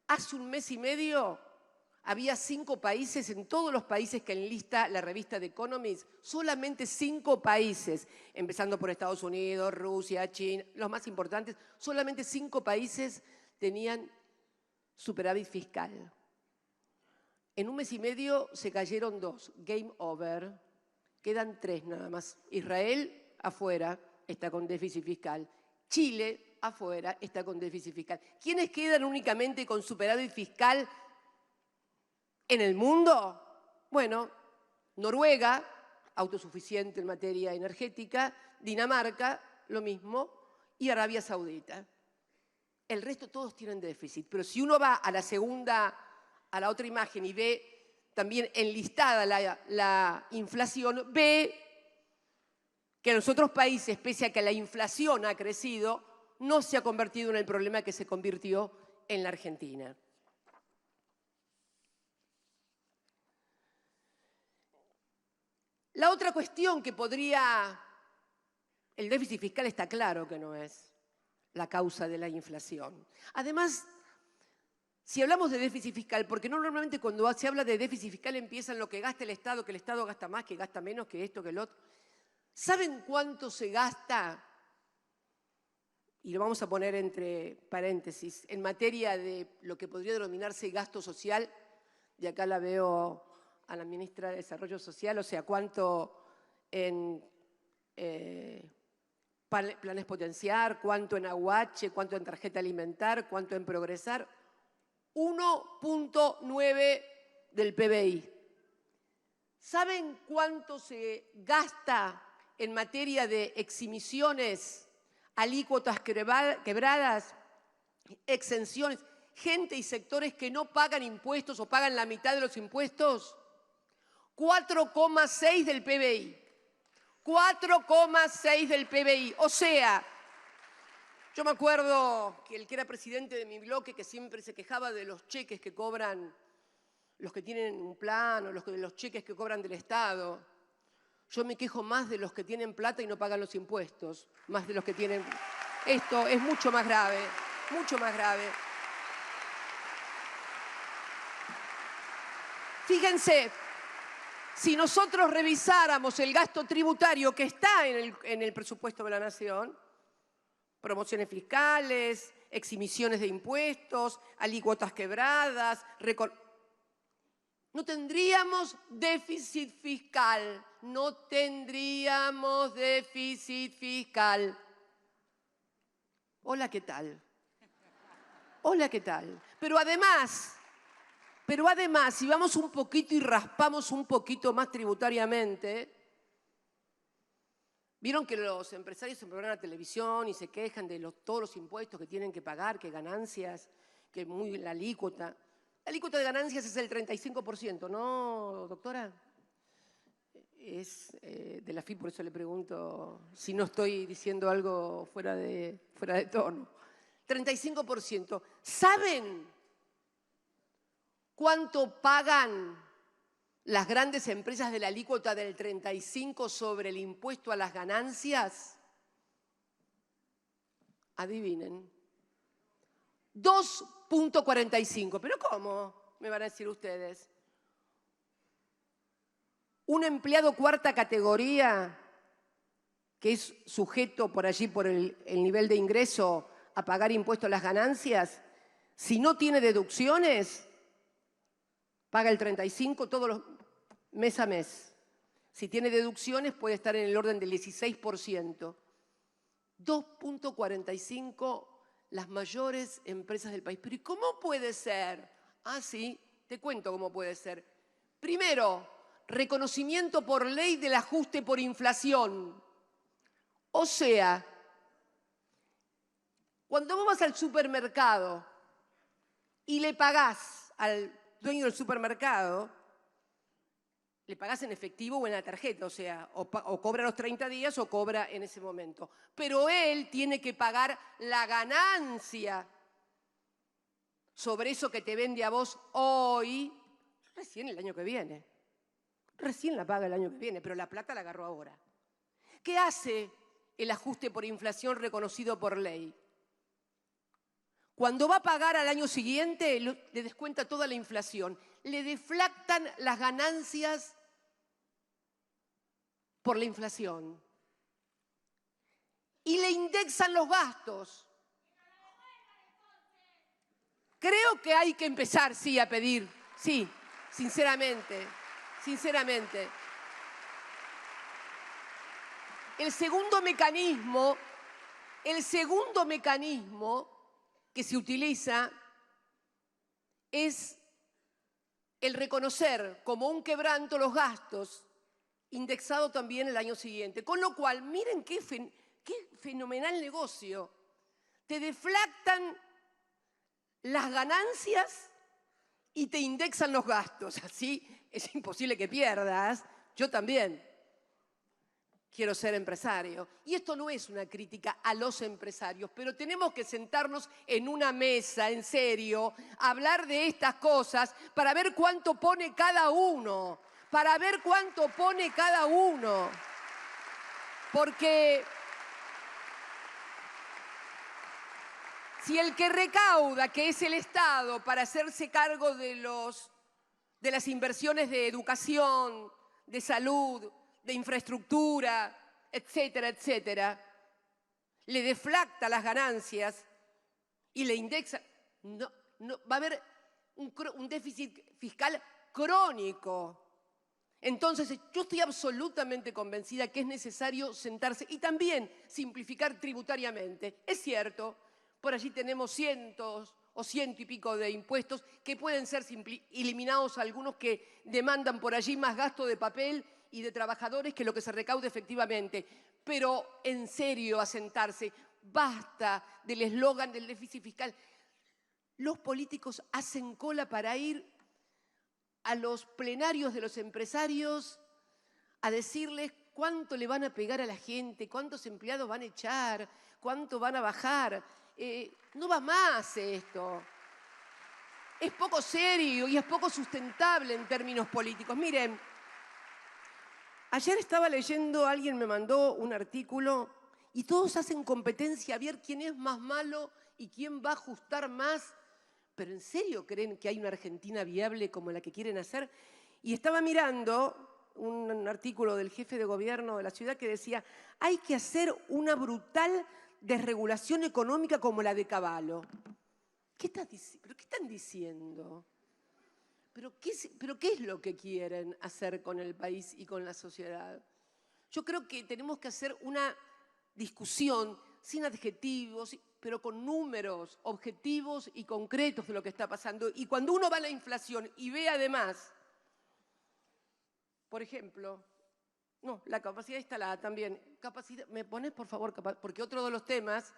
hace un mes y medio había 5 países, en todos los países que enlista la revista The Economist, solamente 5 países, empezando por Estados Unidos, Rusia, China, los más importantes, solamente 5 países tenían superávit fiscal. En un mes y medio se cayeron 2, game over, quedan 3 nada más. Israel afuera está con déficit fiscal, Chile afuera está con déficit fiscal. ¿Quiénes quedan únicamente con superávit fiscal en el mundo? Bueno, Noruega, autosuficiente en materia energética, Dinamarca, lo mismo, y Arabia Saudita. El resto todos tienen déficit, pero si uno va a la otra imagen y ve también enlistada la inflación, ve que en los otros países, pese a que la inflación ha crecido, no se ha convertido en el problema que se convirtió en la Argentina. La otra cuestión que el déficit fiscal está claro que no es la causa de la inflación. Además, si hablamos de déficit fiscal, porque normalmente cuando se habla de déficit fiscal empieza en lo que gasta el Estado, que el Estado gasta más, que gasta menos, que esto, que el otro. ¿Saben cuánto se gasta? Y lo vamos a poner entre paréntesis, en materia de lo que podría denominarse gasto social, de acá la veo a la ministra de Desarrollo Social, o sea, cuánto en planes potenciar, cuánto en aguache, cuánto en tarjeta alimentar, cuánto en progresar. 1.9 del PBI. ¿Saben cuánto se gasta en materia de eximiciones, alícuotas quebradas, exenciones, gente y sectores que no pagan impuestos o pagan la mitad de los impuestos? 4,6 del PBI. 4,6 del PBI. O sea, Yo me acuerdo que el que era presidente de mi bloque, que siempre se quejaba de los cheques que cobran los que tienen un plan o de los cheques que cobran del Estado. Yo me quejo más de los que tienen plata y no pagan los impuestos, más de los que tienen... Esto es mucho más grave, mucho más grave. Fíjense, si nosotros revisáramos el gasto tributario que está en el presupuesto de la Nación, promociones fiscales, exhibiciones de impuestos, alícuotas quebradas, no tendríamos déficit fiscal, no tendríamos déficit fiscal. Hola, ¿qué tal? Hola, ¿qué tal? Pero además, si vamos un poquito y raspamos un poquito más tributariamente, vieron que los empresarios se ponen a la televisión y se quejan de todos los impuestos que tienen que pagar, que ganancias, que la alícuota. La alícuota de ganancias es el 35%, ¿no, doctora? Es de la FIP, por eso le pregunto si no estoy diciendo algo fuera de tono. 35%. ¿Saben cuánto pagan las grandes empresas de la alícuota del 35% sobre el impuesto a las ganancias? Adivinen. 2.45. ¿Pero cómo? Me van a decir ustedes. Un empleado cuarta categoría, que es sujeto por allí por el nivel de ingreso a pagar impuesto a las ganancias, si no tiene deducciones, paga el 35% todos los mes a mes. Si tiene deducciones puede estar en el orden del 16%. 2.45 las mayores empresas del país. Pero ¿y cómo puede ser? Ah, sí, te cuento cómo puede ser. Primero, reconocimiento por ley del ajuste por inflación. O sea, cuando vos vas al supermercado y le pagás al dueño del supermercado, le pagás en efectivo o en la tarjeta, o sea, o cobra los 30 días o cobra en ese momento. Pero él tiene que pagar la ganancia sobre eso que te vende a vos hoy, recién el año que viene. Recién la paga el año que viene, pero la plata la agarró ahora. ¿Qué hace el ajuste por inflación reconocido por ley? Cuando va a pagar al año siguiente, le descuenta toda la inflación. Le deflactan las ganancias por la inflación. Y le indexan los gastos. Creo que hay que empezar, sí, a pedir. Sí, sinceramente. Sinceramente. El segundo mecanismo que se utiliza es el reconocer como un quebranto los gastos, indexado también el año siguiente. Con lo cual, miren qué fenomenal negocio. Te deflactan las ganancias y te indexan los gastos. Así es imposible que pierdas. Yo también quiero ser empresario. Y esto no es una crítica a los empresarios, pero tenemos que sentarnos en una mesa, en serio, a hablar de estas cosas para ver cuánto pone cada uno. Para ver cuánto pone cada uno. Porque si el que recauda, que es el Estado, para hacerse cargo de las inversiones de educación, de salud, de infraestructura, etcétera, etcétera, le deflacta las ganancias y le indexa, no, va a haber un déficit fiscal crónico. Entonces, yo estoy absolutamente convencida que es necesario sentarse y también simplificar tributariamente. Es cierto, por allí tenemos cientos o ciento y pico de impuestos que pueden ser eliminados, algunos que demandan por allí más gasto de papel y de trabajadores que lo que se recaude efectivamente. Pero en serio, a sentarse, basta del eslogan del déficit fiscal. Los políticos hacen cola para ir a los plenarios de los empresarios a decirles cuánto le van a pegar a la gente, cuántos empleados van a echar, cuánto van a bajar. No va más esto. Es poco serio y es poco sustentable en términos políticos. Miren, ayer estaba leyendo, alguien me mandó un artículo y todos hacen competencia a ver quién es más malo y quién va a ajustar más. ¿Pero en serio creen que hay una Argentina viable como la que quieren hacer? Y estaba mirando un artículo del jefe de gobierno de la ciudad que decía hay que hacer una brutal desregulación económica como la de Cavallo. ¿Qué están diciendo? ¿Pero qué es lo que quieren hacer con el país y con la sociedad? Yo creo que tenemos que hacer una discusión sin adjetivos, pero con números objetivos y concretos de lo que está pasando. Y cuando uno va a la inflación y ve además, por ejemplo, no, la capacidad instalada también. ¿Me pones, por favor? Porque otro de los temas,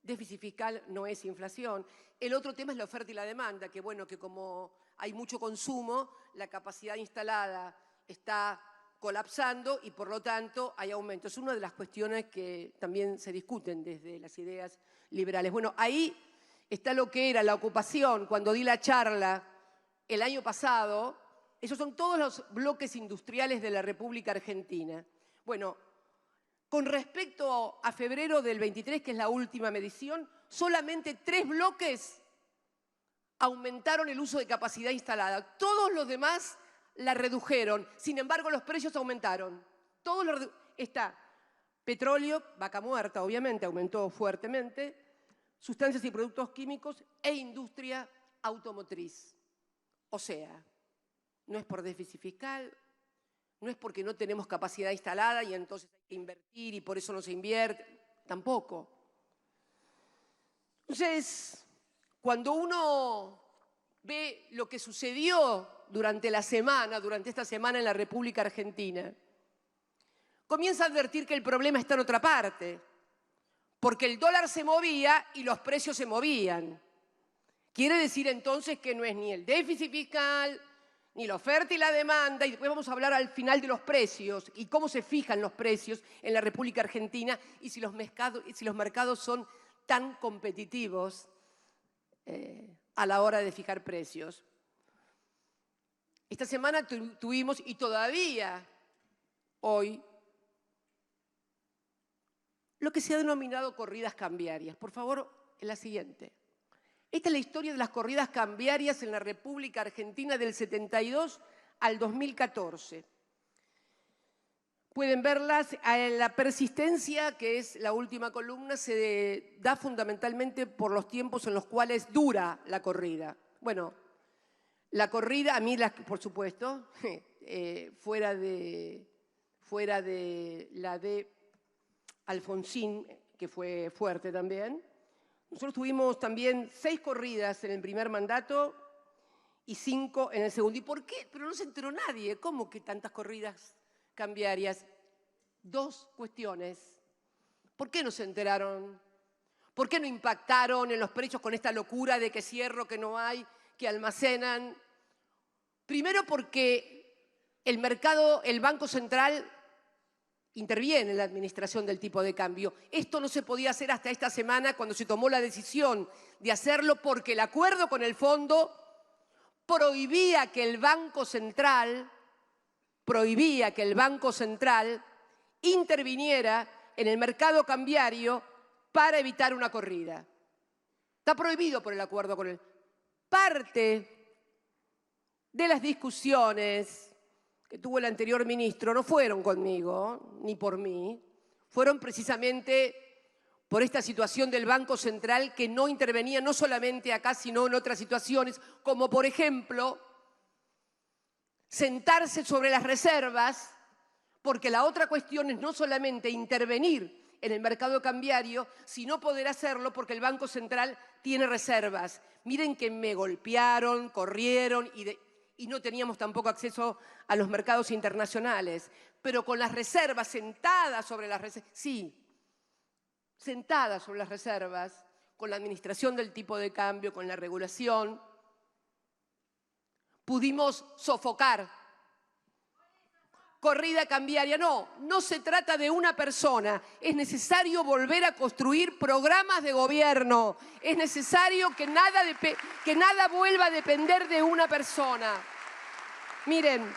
déficit fiscal no es inflación. El otro tema es la oferta y la demanda, que bueno, que como hay mucho consumo, la capacidad instalada está colapsando y por lo tanto hay aumento. Es una de las cuestiones que también se discuten desde las ideas liberales. Bueno, ahí está lo que era la ocupación. Cuando di la charla el año pasado, esos son todos los bloques industriales de la República Argentina. Bueno, con respecto a febrero del 23, que es la última medición, solamente 3 bloques aumentaron el uso de capacidad instalada. Todos los demás la redujeron. Sin embargo, los precios aumentaron. Está petróleo, vaca muerta, obviamente, aumentó fuertemente, sustancias y productos químicos e industria automotriz. O sea, no es por déficit fiscal, no es porque no tenemos capacidad instalada y entonces hay que invertir y por eso no se invierte, tampoco. Entonces, cuando uno ve lo que sucedió durante esta semana en la República Argentina, comienza a advertir que el problema está en otra parte, porque el dólar se movía y los precios se movían. Quiere decir entonces que no es ni el déficit fiscal, ni la oferta y la demanda, y después vamos a hablar al final de los precios y cómo se fijan los precios en la República Argentina y si los mercados son tan competitivos a la hora de fijar precios. Esta semana tuvimos, y todavía hoy, lo que se ha denominado corridas cambiarias. Por favor, en la siguiente. Esta es la historia de las corridas cambiarias en la República Argentina del 72 al 2014. Pueden verlas. La persistencia, que es la última columna, se da fundamentalmente por los tiempos en los cuales dura la corrida. Bueno, la corrida, a mí, por supuesto, fuera de la de Alfonsín, que fue fuerte también. Nosotros tuvimos también 6 corridas en el primer mandato y 5 en el segundo. ¿Y por qué? Pero no se enteró nadie. ¿Cómo que tantas corridas cambiarias? 2 cuestiones. ¿Por qué no se enteraron? ¿Por qué no impactaron en los precios con esta locura de que cierro, que no hay, que almacenan? Primero porque el mercado, el Banco Central interviene en la administración del tipo de cambio. Esto no se podía hacer hasta esta semana cuando se tomó la decisión de hacerlo porque el acuerdo con el fondo prohibía que el Banco Central interviniera en el mercado cambiario para evitar una corrida. Está prohibido por el acuerdo con el... Parte de las discusiones que tuvo el anterior ministro no fueron conmigo, ni por mí, fueron precisamente por esta situación del Banco Central que no intervenía no solamente acá, sino en otras situaciones, como por ejemplo, sentarse sobre las reservas, porque la otra cuestión es no solamente intervenir en el mercado cambiario, sino poder hacerlo porque el Banco Central tiene reservas. Miren que me golpearon, corrieron y no teníamos tampoco acceso a los mercados internacionales, pero con las reservas sentadas sobre las reservas, sí, sentadas sobre las reservas, con la administración del tipo de cambio, con la regulación, pudimos sofocar corrida cambiaria. No, no se trata de una persona. Es necesario volver a construir programas de gobierno. Es necesario que nada vuelva a depender de una persona. Miren,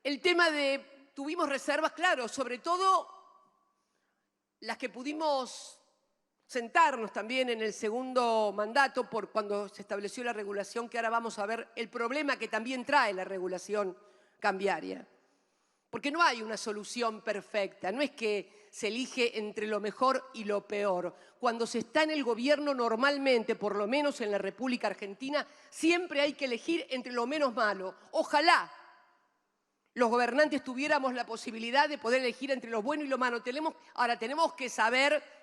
el tema de, tuvimos reservas, claro, sobre todo las que pudimos sentarnos también en el segundo mandato por cuando se estableció la regulación, que ahora vamos a ver el problema que también trae la regulación cambiaria. Porque no hay una solución perfecta, no es que se elige entre lo mejor y lo peor. Cuando se está en el gobierno normalmente, por lo menos en la República Argentina, siempre hay que elegir entre lo menos malo. Ojalá los gobernantes tuviéramos la posibilidad de poder elegir entre lo bueno y lo malo. Ahora tenemos que saber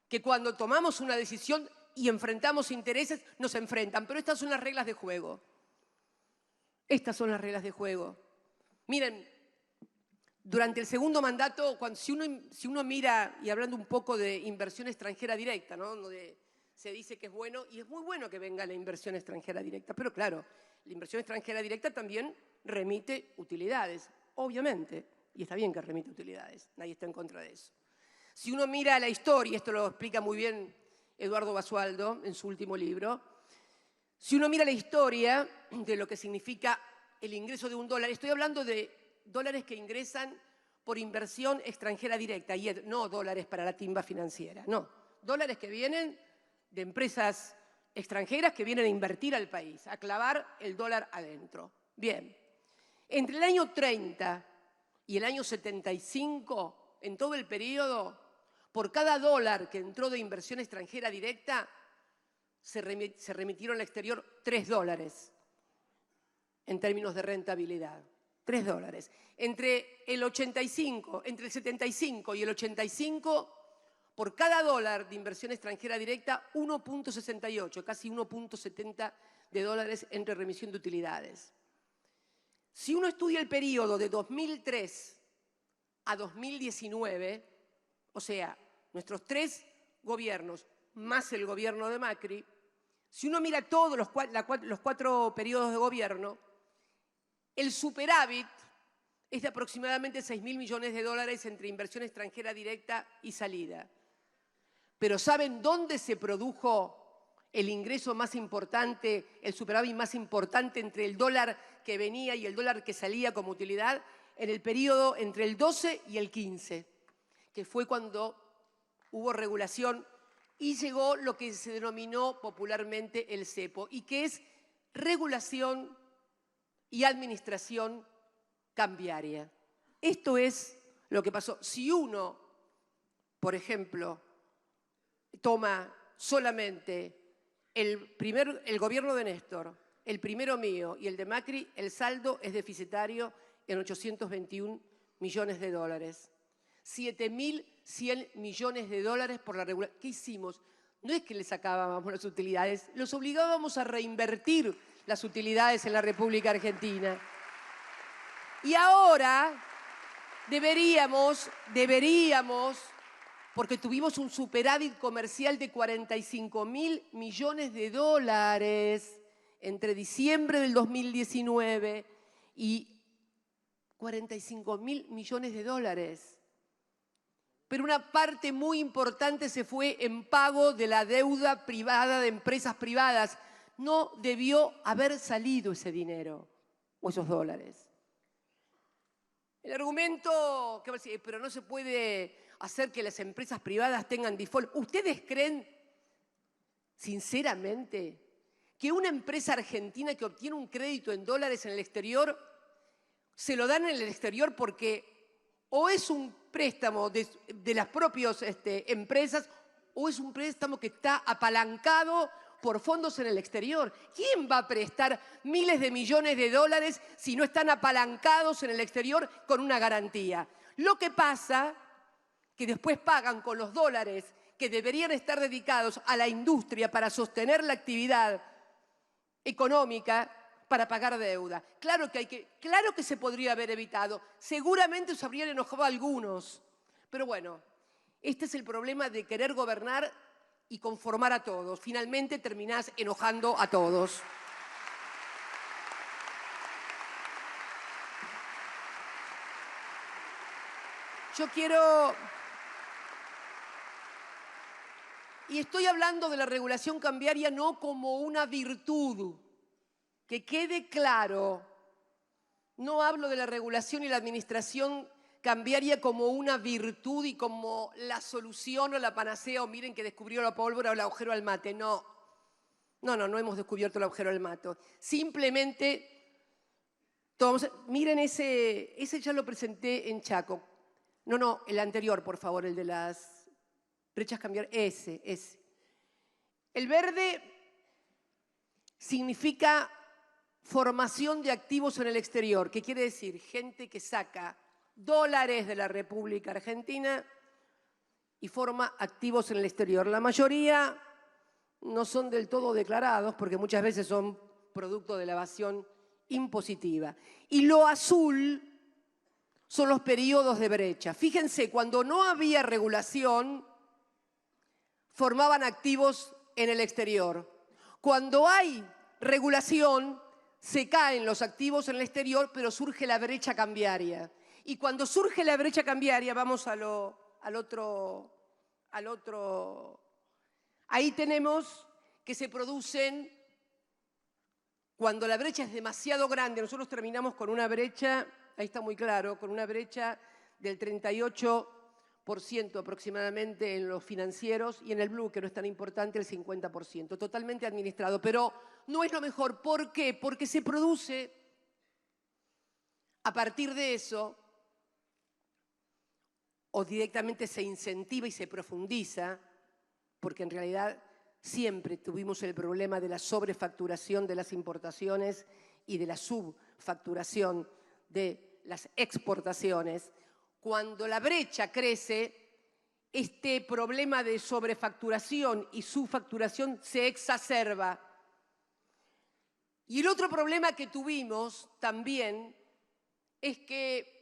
que cuando tomamos una decisión y enfrentamos intereses, nos enfrentan. Pero estas son las reglas de juego. Estas son las reglas de juego. Miren, durante el segundo mandato, si uno mira, y hablando un poco de inversión extranjera directa, ¿no? Donde se dice que es bueno, y es muy bueno que venga la inversión extranjera directa, pero claro, la inversión extranjera directa también remite utilidades, obviamente, y está bien que remite utilidades, nadie está en contra de eso. Si uno mira la historia, esto lo explica muy bien Eduardo Basualdo en su último libro, si uno mira la historia de lo que significa el ingreso de un dólar, estoy hablando de dólares que ingresan por inversión extranjera directa, y no dólares para la timba financiera, no, dólares que vienen de empresas extranjeras que vienen a invertir al país, a clavar el dólar adentro. Bien, entre el año 30 y el año 75, en todo el periodo, por cada dólar que entró de inversión extranjera directa, se remitieron al exterior 3 dólares en términos de rentabilidad. 3 dólares. Entre el 75 y el 85, por cada dólar de inversión extranjera directa, 1.68, casi 1.70 de dólares entre remisión de utilidades. Si uno estudia el periodo de 2003 a 2019, o sea, nuestros 3 gobiernos más el gobierno de Macri, si uno mira todos los 4 periodos de gobierno, el superávit es de aproximadamente 6.000 millones de dólares entre inversión extranjera directa y salida. Pero ¿saben dónde se produjo el ingreso más importante, el superávit más importante entre el dólar que venía y el dólar que salía como utilidad? En el periodo entre el 12 y el 15, que fue cuando hubo regulación y llegó lo que se denominó popularmente el cepo, y que es regulación y administración cambiaria. Esto es lo que pasó. Si uno, por ejemplo, toma solamente el gobierno de Néstor, el primero mío y el de Macri, el saldo es deficitario en 821 millones de dólares. 7.100 millones de dólares por la regulación. ¿Qué hicimos? No es que le sacábamos las utilidades, los obligábamos a reinvertir las utilidades en la República Argentina. Y ahora deberíamos, porque tuvimos un superávit comercial de 45.000 millones de dólares entre diciembre del 2019 y 45.000 millones de dólares. Pero una parte muy importante se fue en pago de la deuda privada de empresas privadas. No debió haber salido ese dinero o esos dólares. El argumento, que va a decir, pero no se puede hacer que las empresas privadas tengan default. ¿Ustedes creen, sinceramente, que una empresa argentina que obtiene un crédito en dólares en el exterior, se lo dan en el exterior porque o es un préstamo de las propias empresas o es un préstamo que está apalancado por fondos en el exterior? ¿Quién va a prestar miles de millones de dólares si no están apalancados en el exterior con una garantía? Lo que pasa que después pagan con los dólares que deberían estar dedicados a la industria para sostener la actividad económica para pagar deuda. Claro que se podría haber evitado. Seguramente se habrían enojado algunos. Pero bueno, este es el problema de querer gobernar y conformar a todos. Finalmente terminás enojando a todos. Yo quiero... Y estoy hablando de la regulación cambiaria no como una virtud, que quede claro. No hablo de la regulación y la administración cambiaria como una virtud y como la solución o la panacea, o miren que descubrió la pólvora o el agujero al mate. No, no hemos descubierto el agujero al mate. Simplemente, miren ese ya lo presenté en Chaco. No, el anterior, por favor, el de las brechas cambiarias. Ese. El verde significa formación de activos en el exterior. ¿Qué quiere decir? Gente que saca dólares de la República Argentina y forma activos en el exterior. La mayoría no son del todo declarados porque muchas veces son producto de la evasión impositiva. Y lo azul son los periodos de brecha. Fíjense, cuando no había regulación, formaban activos en el exterior. Cuando hay regulación, se caen los activos en el exterior, pero surge la brecha cambiaria. Y cuando surge la brecha cambiaria, vamos al otro. Ahí tenemos que se producen, cuando la brecha es demasiado grande, nosotros terminamos con una brecha, ahí está muy claro, con una brecha del 38% aproximadamente en los financieros y en el blue, que no es tan importante, el 50%, totalmente administrado. Pero no es lo mejor. ¿Por qué? Porque se produce, a partir de eso, o directamente se incentiva y se profundiza, porque en realidad siempre tuvimos el problema de la sobrefacturación de las importaciones y de la subfacturación de las exportaciones. Cuando la brecha crece, este problema de sobrefacturación y subfacturación se exacerba. Y el otro problema que tuvimos también es que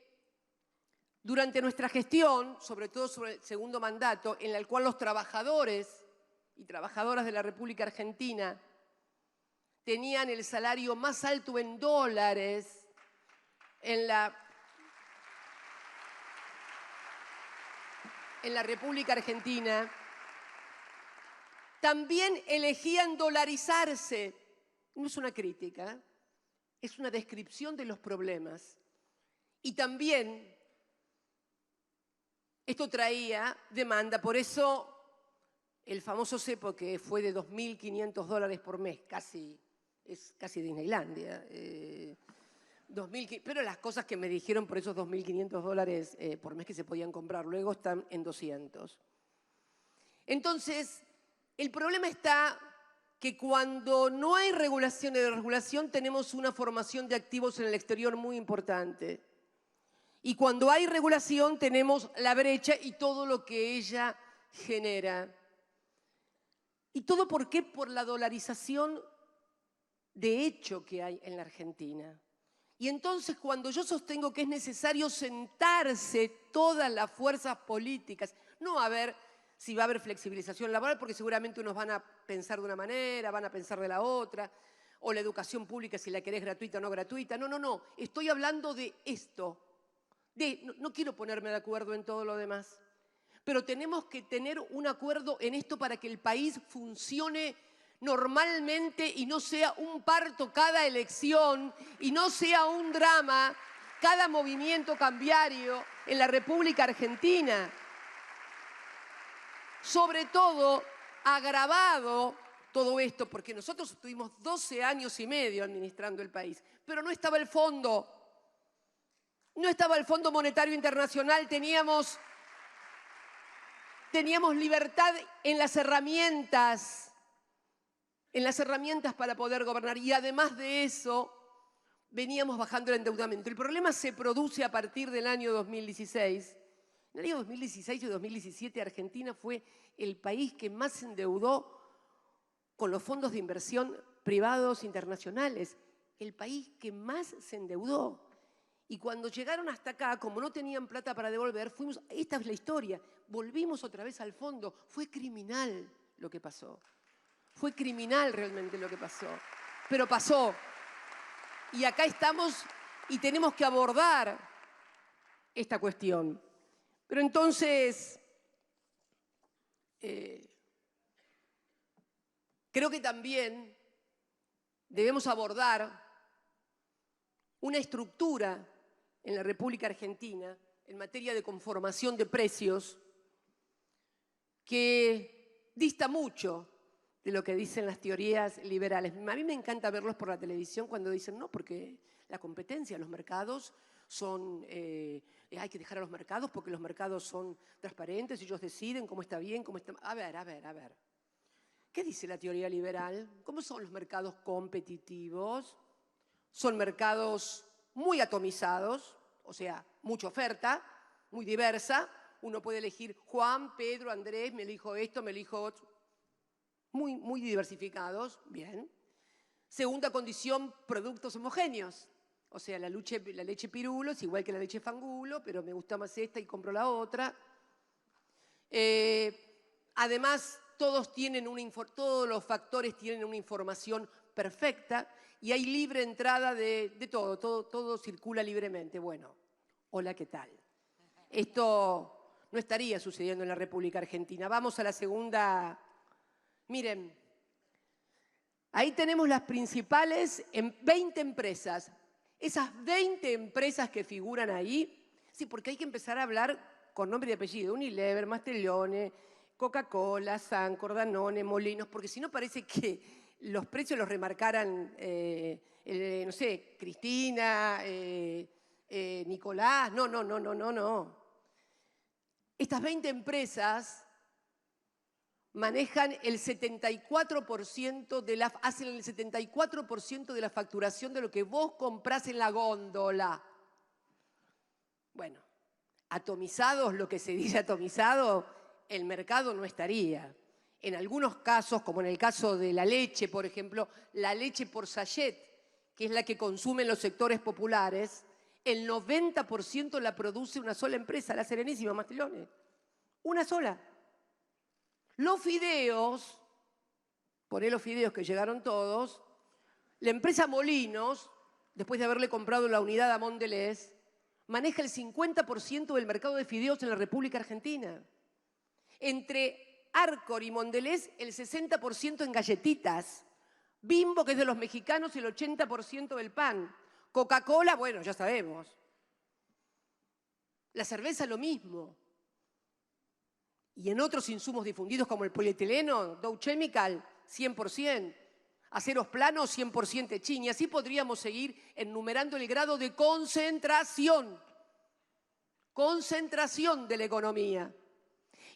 durante nuestra gestión, sobre todo sobre el segundo mandato, en el cual los trabajadores y trabajadoras de la República Argentina tenían el salario más alto en dólares en la República Argentina, también elegían dolarizarse. No es una crítica, es una descripción de los problemas. Y también esto traía demanda, por eso el famoso cepo, que fue de $2.500 por mes, es casi Disneylandia, pero las cosas que me dijeron por esos $2.500 por mes que se podían comprar, luego están en 200. Entonces, el problema está que cuando no hay regulación de desregulación, tenemos una formación de activos en el exterior muy importante. Y cuando hay regulación, tenemos la brecha y todo lo que ella genera. ¿Y todo por qué? Por la dolarización de hecho que hay en la Argentina. Y entonces, cuando yo sostengo que es necesario sentarse todas las fuerzas políticas, no a ver si va a haber flexibilización laboral, porque seguramente unos van a pensar de una manera, van a pensar de la otra, o la educación pública, si la querés gratuita o no gratuita. No. Estoy hablando de esto. No quiero ponerme de acuerdo en todo lo demás, pero tenemos que tener un acuerdo en esto para que el país funcione normalmente y no sea un parto cada elección y no sea un drama cada movimiento cambiario en la República Argentina. Sobre todo, agravado todo esto, porque nosotros estuvimos 12 años y medio administrando el país, pero no estaba el fondo. No estaba el Fondo Monetario Internacional, teníamos libertad en las herramientas para poder gobernar. Y además de eso, veníamos bajando el endeudamiento. El problema se produce a partir del año 2016. En el año 2016 y 2017, Argentina fue el país que más se endeudó con los fondos de inversión privados internacionales. El país que más se endeudó. Y cuando llegaron hasta acá, como no tenían plata para devolver, esta es la historia, volvimos otra vez al fondo. Fue criminal lo que pasó. Fue criminal realmente lo que pasó. Pero pasó. Y acá estamos y tenemos que abordar esta cuestión. Pero entonces, creo que también debemos abordar una estructura en la República Argentina en materia de conformación de precios que dista mucho de lo que dicen las teorías liberales. A mí me encanta verlos por la televisión cuando dicen no, porque la competencia, los mercados son, hay que dejar a los mercados porque los mercados son transparentes, ellos deciden cómo está bien, cómo está... A ver. ¿Qué dice la teoría liberal? ¿Cómo son los mercados competitivos? Son mercados muy atomizados, o sea, mucha oferta, muy diversa. Uno puede elegir Juan, Pedro, Andrés, me elijo esto, me elijo otro. Muy diversificados, bien. Segunda condición, productos homogéneos. O sea, la leche pirulo es igual que la leche fangulo, pero me gusta más esta y compro la otra. Además, todos los factores tienen una información perfecta y hay libre entrada de todo circula libremente. Bueno, hola, ¿qué tal? Esto no estaría sucediendo en la República Argentina. Vamos a la segunda. Miren, ahí tenemos las principales 20 empresas. Esas 20 empresas que figuran ahí, sí, porque hay que empezar a hablar con nombre y apellido. Unilever, Mastellone, Coca-Cola, Sancor, Danone, Molinos, porque si no parece que los precios los remarcaran, no sé, Cristina, Nicolás. No. Estas 20 empresas manejan el 74% hacen el 74% de la facturación de lo que vos comprás en la góndola. Bueno, atomizados, lo que se dice atomizado, el mercado no estaría. En algunos casos, como en el caso de la leche, por ejemplo, la leche por sachet, que es la que consumen los sectores populares, el 90% la produce una sola empresa, la Serenísima, Mastellone. Una sola. Los fideos, poné los fideos que llegaron todos, la empresa Molinos, después de haberle comprado la unidad a Mondelez, maneja el 50% del mercado de fideos en la República Argentina. Entre Arcor y Mondelez, el 60% en galletitas. Bimbo, que es de los mexicanos, el 80% del pan. Coca-Cola, bueno, ya sabemos. La cerveza, lo mismo. Y en otros insumos difundidos como el polietileno, Dow Chemical, 100%. Aceros planos, 100% Techín. Y así podríamos seguir enumerando el grado de concentración. Concentración de la economía.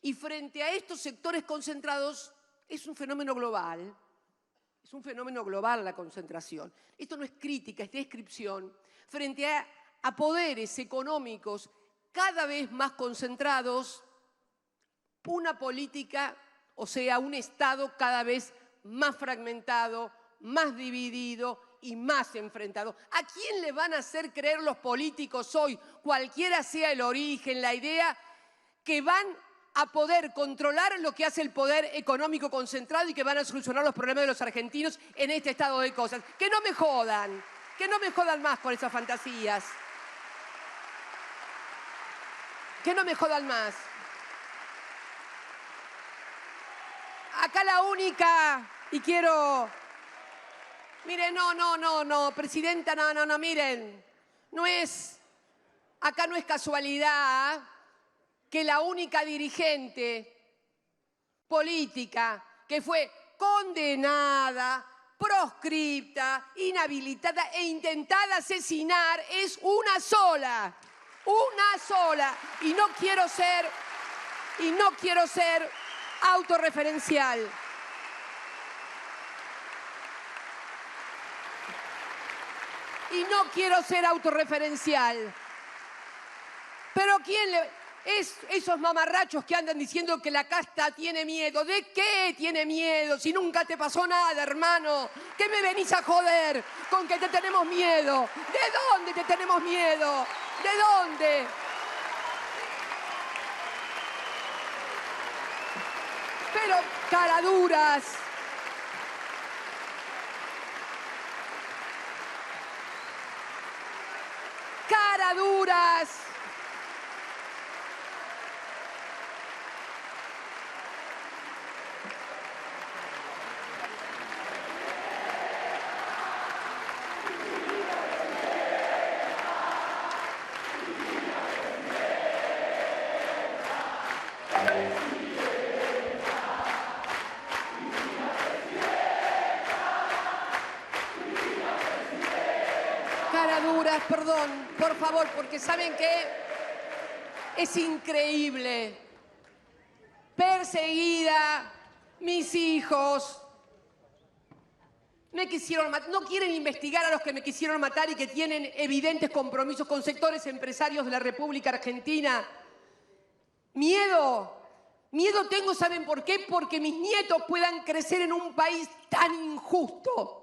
Y frente a estos sectores concentrados, es un fenómeno global. Es un fenómeno global la concentración. Esto no es crítica, es descripción. Frente a poderes económicos cada vez más concentrados, una política, o sea, un Estado cada vez más fragmentado, más dividido y más enfrentado. ¿A quién le van a hacer creer los políticos hoy, cualquiera sea el origen, la idea, que van a poder controlar lo que hace el poder económico concentrado y que van a solucionar los problemas de los argentinos en este estado de cosas? Que no me jodan más con esas fantasías. Que no me jodan más. Acá la única, y quiero... Miren, no, presidenta, no, miren. Acá no es casualidad que la única dirigente política que fue condenada, proscripta, inhabilitada e intentada asesinar es una sola. Y no quiero ser autorreferencial. Pero esos mamarrachos que andan diciendo que la casta tiene miedo. ¿De qué tiene miedo? Si nunca te pasó nada, hermano. ¿Qué me venís a joder con que te tenemos miedo? ¿De dónde te tenemos miedo? ¿De dónde? Pero caraduras. palabras, perdón, por favor, porque ¿saben qué? Es increíble. Perseguida, mis hijos me quisieron matar. No quieren investigar a los que me quisieron matar y que tienen evidentes compromisos con sectores empresarios de la República Argentina. Miedo. Miedo tengo, ¿saben por qué? Porque mis nietos puedan crecer en un país tan injusto,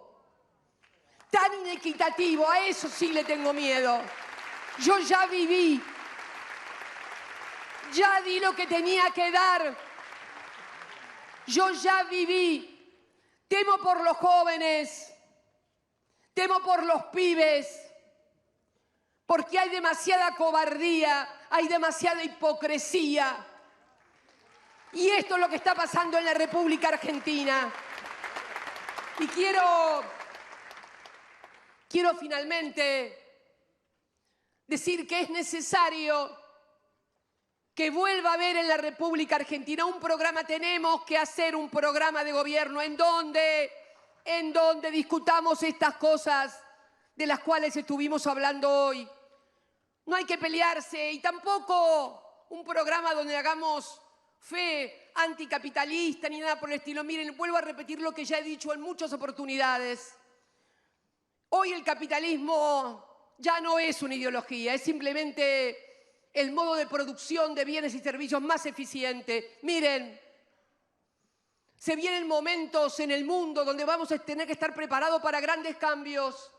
tan inequitativo. A eso sí le tengo miedo. Yo ya viví. Ya di lo que tenía que dar. Yo ya viví. Temo por los jóvenes. Temo por los pibes. Porque hay demasiada cobardía, hay demasiada hipocresía. Y esto es lo que está pasando en la República Argentina. Y quiero finalmente decir que es necesario que vuelva a haber en la República Argentina un programa. Tenemos que hacer un programa de gobierno en donde discutamos estas cosas de las cuales estuvimos hablando hoy. No hay que pelearse, y tampoco un programa donde hagamos fe anticapitalista ni nada por el estilo. Miren, vuelvo a repetir lo que ya he dicho en muchas oportunidades. Hoy el capitalismo ya no es una ideología, es simplemente el modo de producción de bienes y servicios más eficiente. Miren, se vienen momentos en el mundo donde vamos a tener que estar preparados para grandes cambios.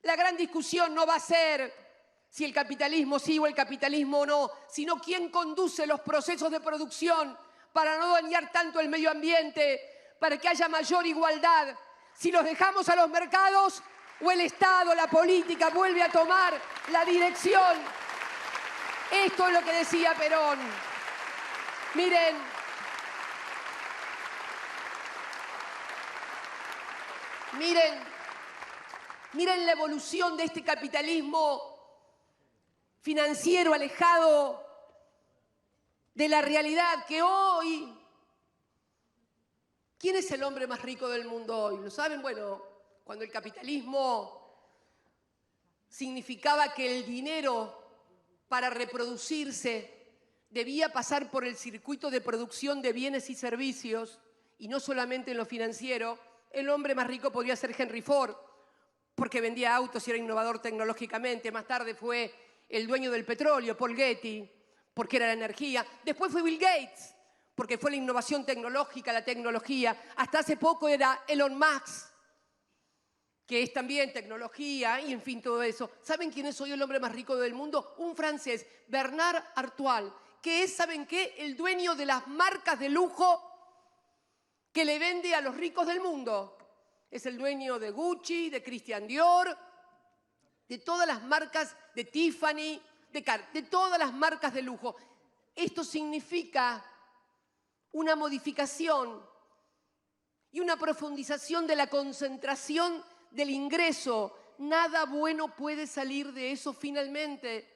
La gran discusión no va a ser si el capitalismo sí o el capitalismo no, sino quién conduce los procesos de producción para no dañar tanto el medio ambiente, para que haya mayor igualdad. Si los dejamos a los mercados o el Estado, la política, vuelve a tomar la dirección. Esto es lo que decía Perón. Miren, miren la evolución de este capitalismo financiero alejado de la realidad que hoy... ¿Quién es el hombre más rico del mundo hoy? ¿Lo saben? Bueno, cuando el capitalismo significaba que el dinero para reproducirse debía pasar por el circuito de producción de bienes y servicios, y no solamente en lo financiero, el hombre más rico podría ser Henry Ford, porque vendía autos y era innovador tecnológicamente. Más tarde fue el dueño del petróleo, Paul Getty, porque era la energía. Después fue Bill Gates, porque fue la innovación tecnológica, la tecnología. Hasta hace poco era Elon Musk, que es también tecnología y en fin todo eso. ¿Saben quién es hoy el hombre más rico del mundo? Un francés, Bernard Arnault, que es, ¿saben qué? El dueño de las marcas de lujo que le vende a los ricos del mundo. Es el dueño de Gucci, de Christian Dior, de todas las marcas, de Tiffany, de todas las marcas de lujo. Esto significa una modificación y una profundización de la concentración del ingreso. Nada bueno puede salir de eso finalmente.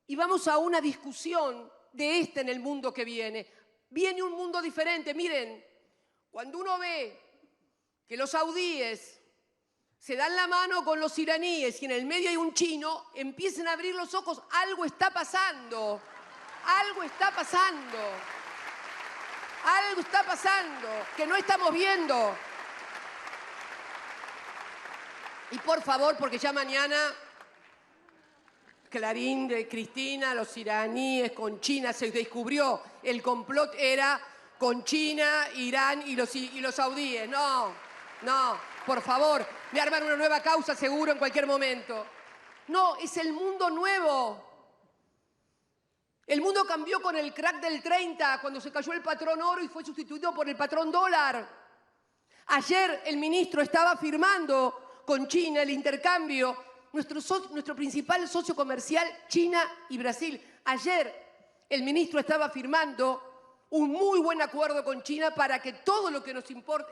Y vamos a una discusión de en el mundo que viene. Viene un mundo diferente. Miren, cuando uno ve que los saudíes se dan la mano con los iraníes y en el medio hay un chino, empiecen a abrir los ojos. Algo está pasando. Algo está pasando. Algo está pasando que no estamos viendo. Y por favor, porque ya mañana Clarín de Cristina, los iraníes con China, se descubrió el complot era con China, Irán y los saudíes. No, por favor, me arman una nueva causa seguro en cualquier momento. No, es el mundo nuevo. El mundo cambió con el crack del 30, cuando se cayó el patrón oro y fue sustituido por el patrón dólar. Ayer el ministro estaba firmando con China el intercambio, nuestro principal socio comercial, China y Brasil. Ayer el ministro estaba firmando un muy buen acuerdo con China para que todo lo que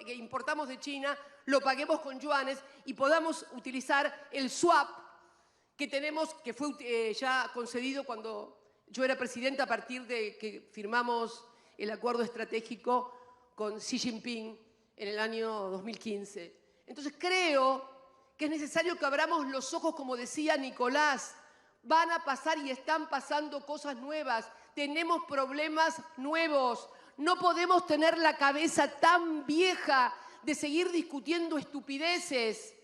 que importamos de China lo paguemos con yuanes y podamos utilizar el swap que tenemos, que fue ya concedido cuando yo era presidenta a partir de que firmamos el acuerdo estratégico con Xi Jinping en el año 2015. Entonces creo que es necesario que abramos los ojos, como decía Nicolás. Van a pasar y están pasando cosas nuevas. Tenemos problemas nuevos. No podemos tener la cabeza tan vieja de seguir discutiendo estupideces.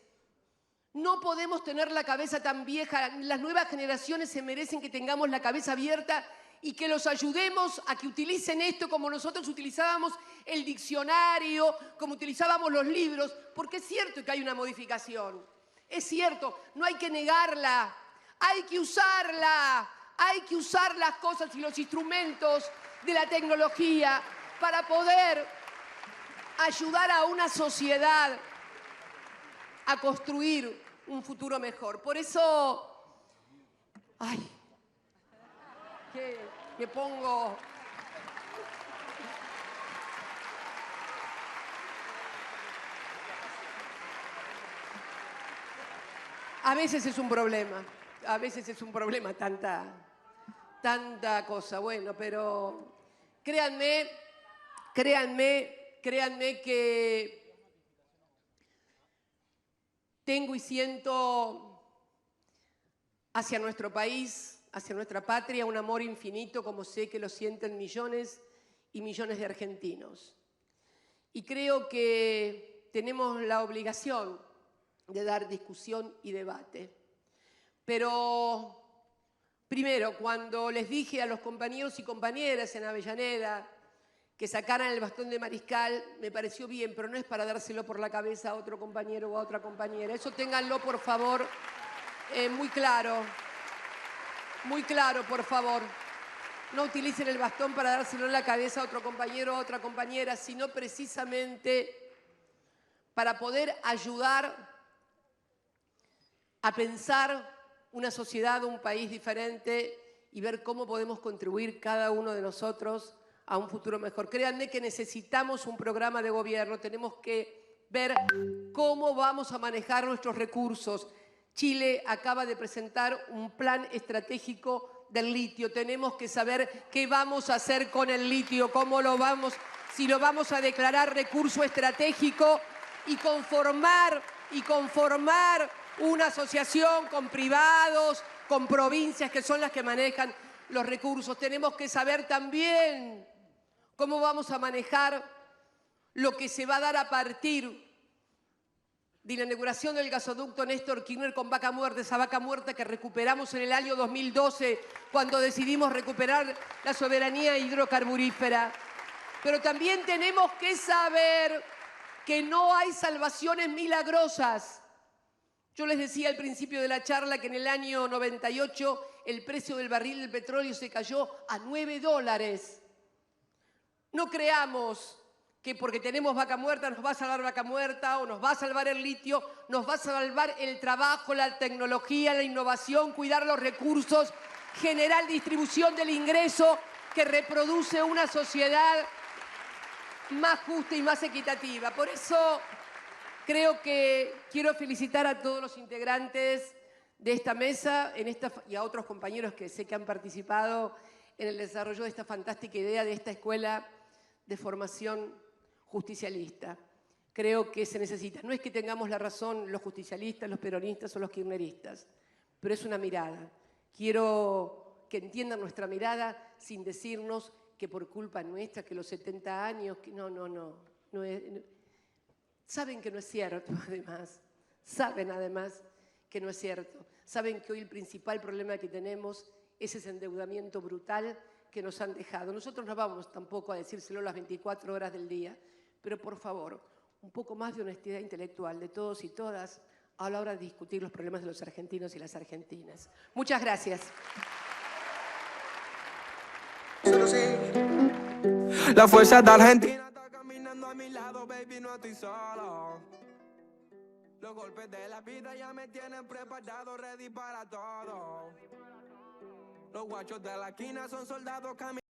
No podemos tener la cabeza tan vieja. Las nuevas generaciones se merecen que tengamos la cabeza abierta y que los ayudemos a que utilicen esto como nosotros utilizábamos el diccionario, como utilizábamos los libros, porque es cierto que hay una modificación. Es cierto, no hay que negarla, hay que usarla, hay que usar las cosas y los instrumentos de la tecnología para poder ayudar a una sociedad a construir un futuro mejor. Por eso, ay, que me pongo... A veces es un problema, tanta cosa. Bueno, pero créanme que tengo y siento hacia nuestro país, hacia nuestra patria, un amor infinito, como sé que lo sienten millones y millones de argentinos. Y creo que tenemos la obligación de dar discusión y debate. Pero, primero, cuando les dije a los compañeros y compañeras en Avellaneda que sacaran el bastón de mariscal, me pareció bien, pero no es para dárselo por la cabeza a otro compañero o a otra compañera. Eso ténganlo, por favor, muy claro, por favor. No utilicen el bastón para dárselo en la cabeza a otro compañero o a otra compañera, sino precisamente para poder ayudar a pensar una sociedad, un país diferente y ver cómo podemos contribuir cada uno de nosotros a un futuro mejor. Créanme que necesitamos un programa de gobierno, tenemos que ver cómo vamos a manejar nuestros recursos. Chile acaba de presentar un plan estratégico del litio. Tenemos que saber qué vamos a hacer con el litio, cómo lo vamos, si lo vamos a declarar recurso estratégico y conformar una asociación con privados, con provincias que son las que manejan los recursos. Tenemos que saber también cómo vamos a manejar lo que se va a dar a partir de la inauguración del gasoducto Néstor Kirchner con Vaca Muerta, esa vaca muerta que recuperamos en el año 2012 cuando decidimos recuperar la soberanía hidrocarburífera. Pero también tenemos que saber que no hay salvaciones milagrosas. Yo les decía al principio de la charla que en el año 98 el precio del barril del petróleo se cayó a $9. No creamos que porque tenemos Vaca Muerta nos va a salvar Vaca Muerta o nos va a salvar el litio, nos va a salvar el trabajo, la tecnología, la innovación, cuidar los recursos, generar distribución del ingreso que reproduce una sociedad más justa y más equitativa. Por eso creo que quiero felicitar a todos los integrantes de esta mesa y a otros compañeros que sé que han participado en el desarrollo de esta fantástica idea de esta escuela de formación justicialista. Creo que se necesita. No es que tengamos la razón los justicialistas, los peronistas o los kirchneristas, pero es una mirada. Quiero que entiendan nuestra mirada sin decirnos que por culpa nuestra, que los 70 años, que no es... Saben que no es cierto, además. Saben, además, que no es cierto. Saben que hoy el principal problema que tenemos es ese endeudamiento brutal que nos han dejado. Nosotros no vamos tampoco a decírselo las 24 horas del día, pero por favor, un poco más de honestidad intelectual de todos y todas a la hora de discutir los problemas de los argentinos y las argentinas. Muchas gracias. La fuerza de Argentina está caminando a mi lado, baby, no estoy solo. Los golpes de la vida ya me tienen preparado, ready para todo. Los guachos de la esquina son soldados caminando.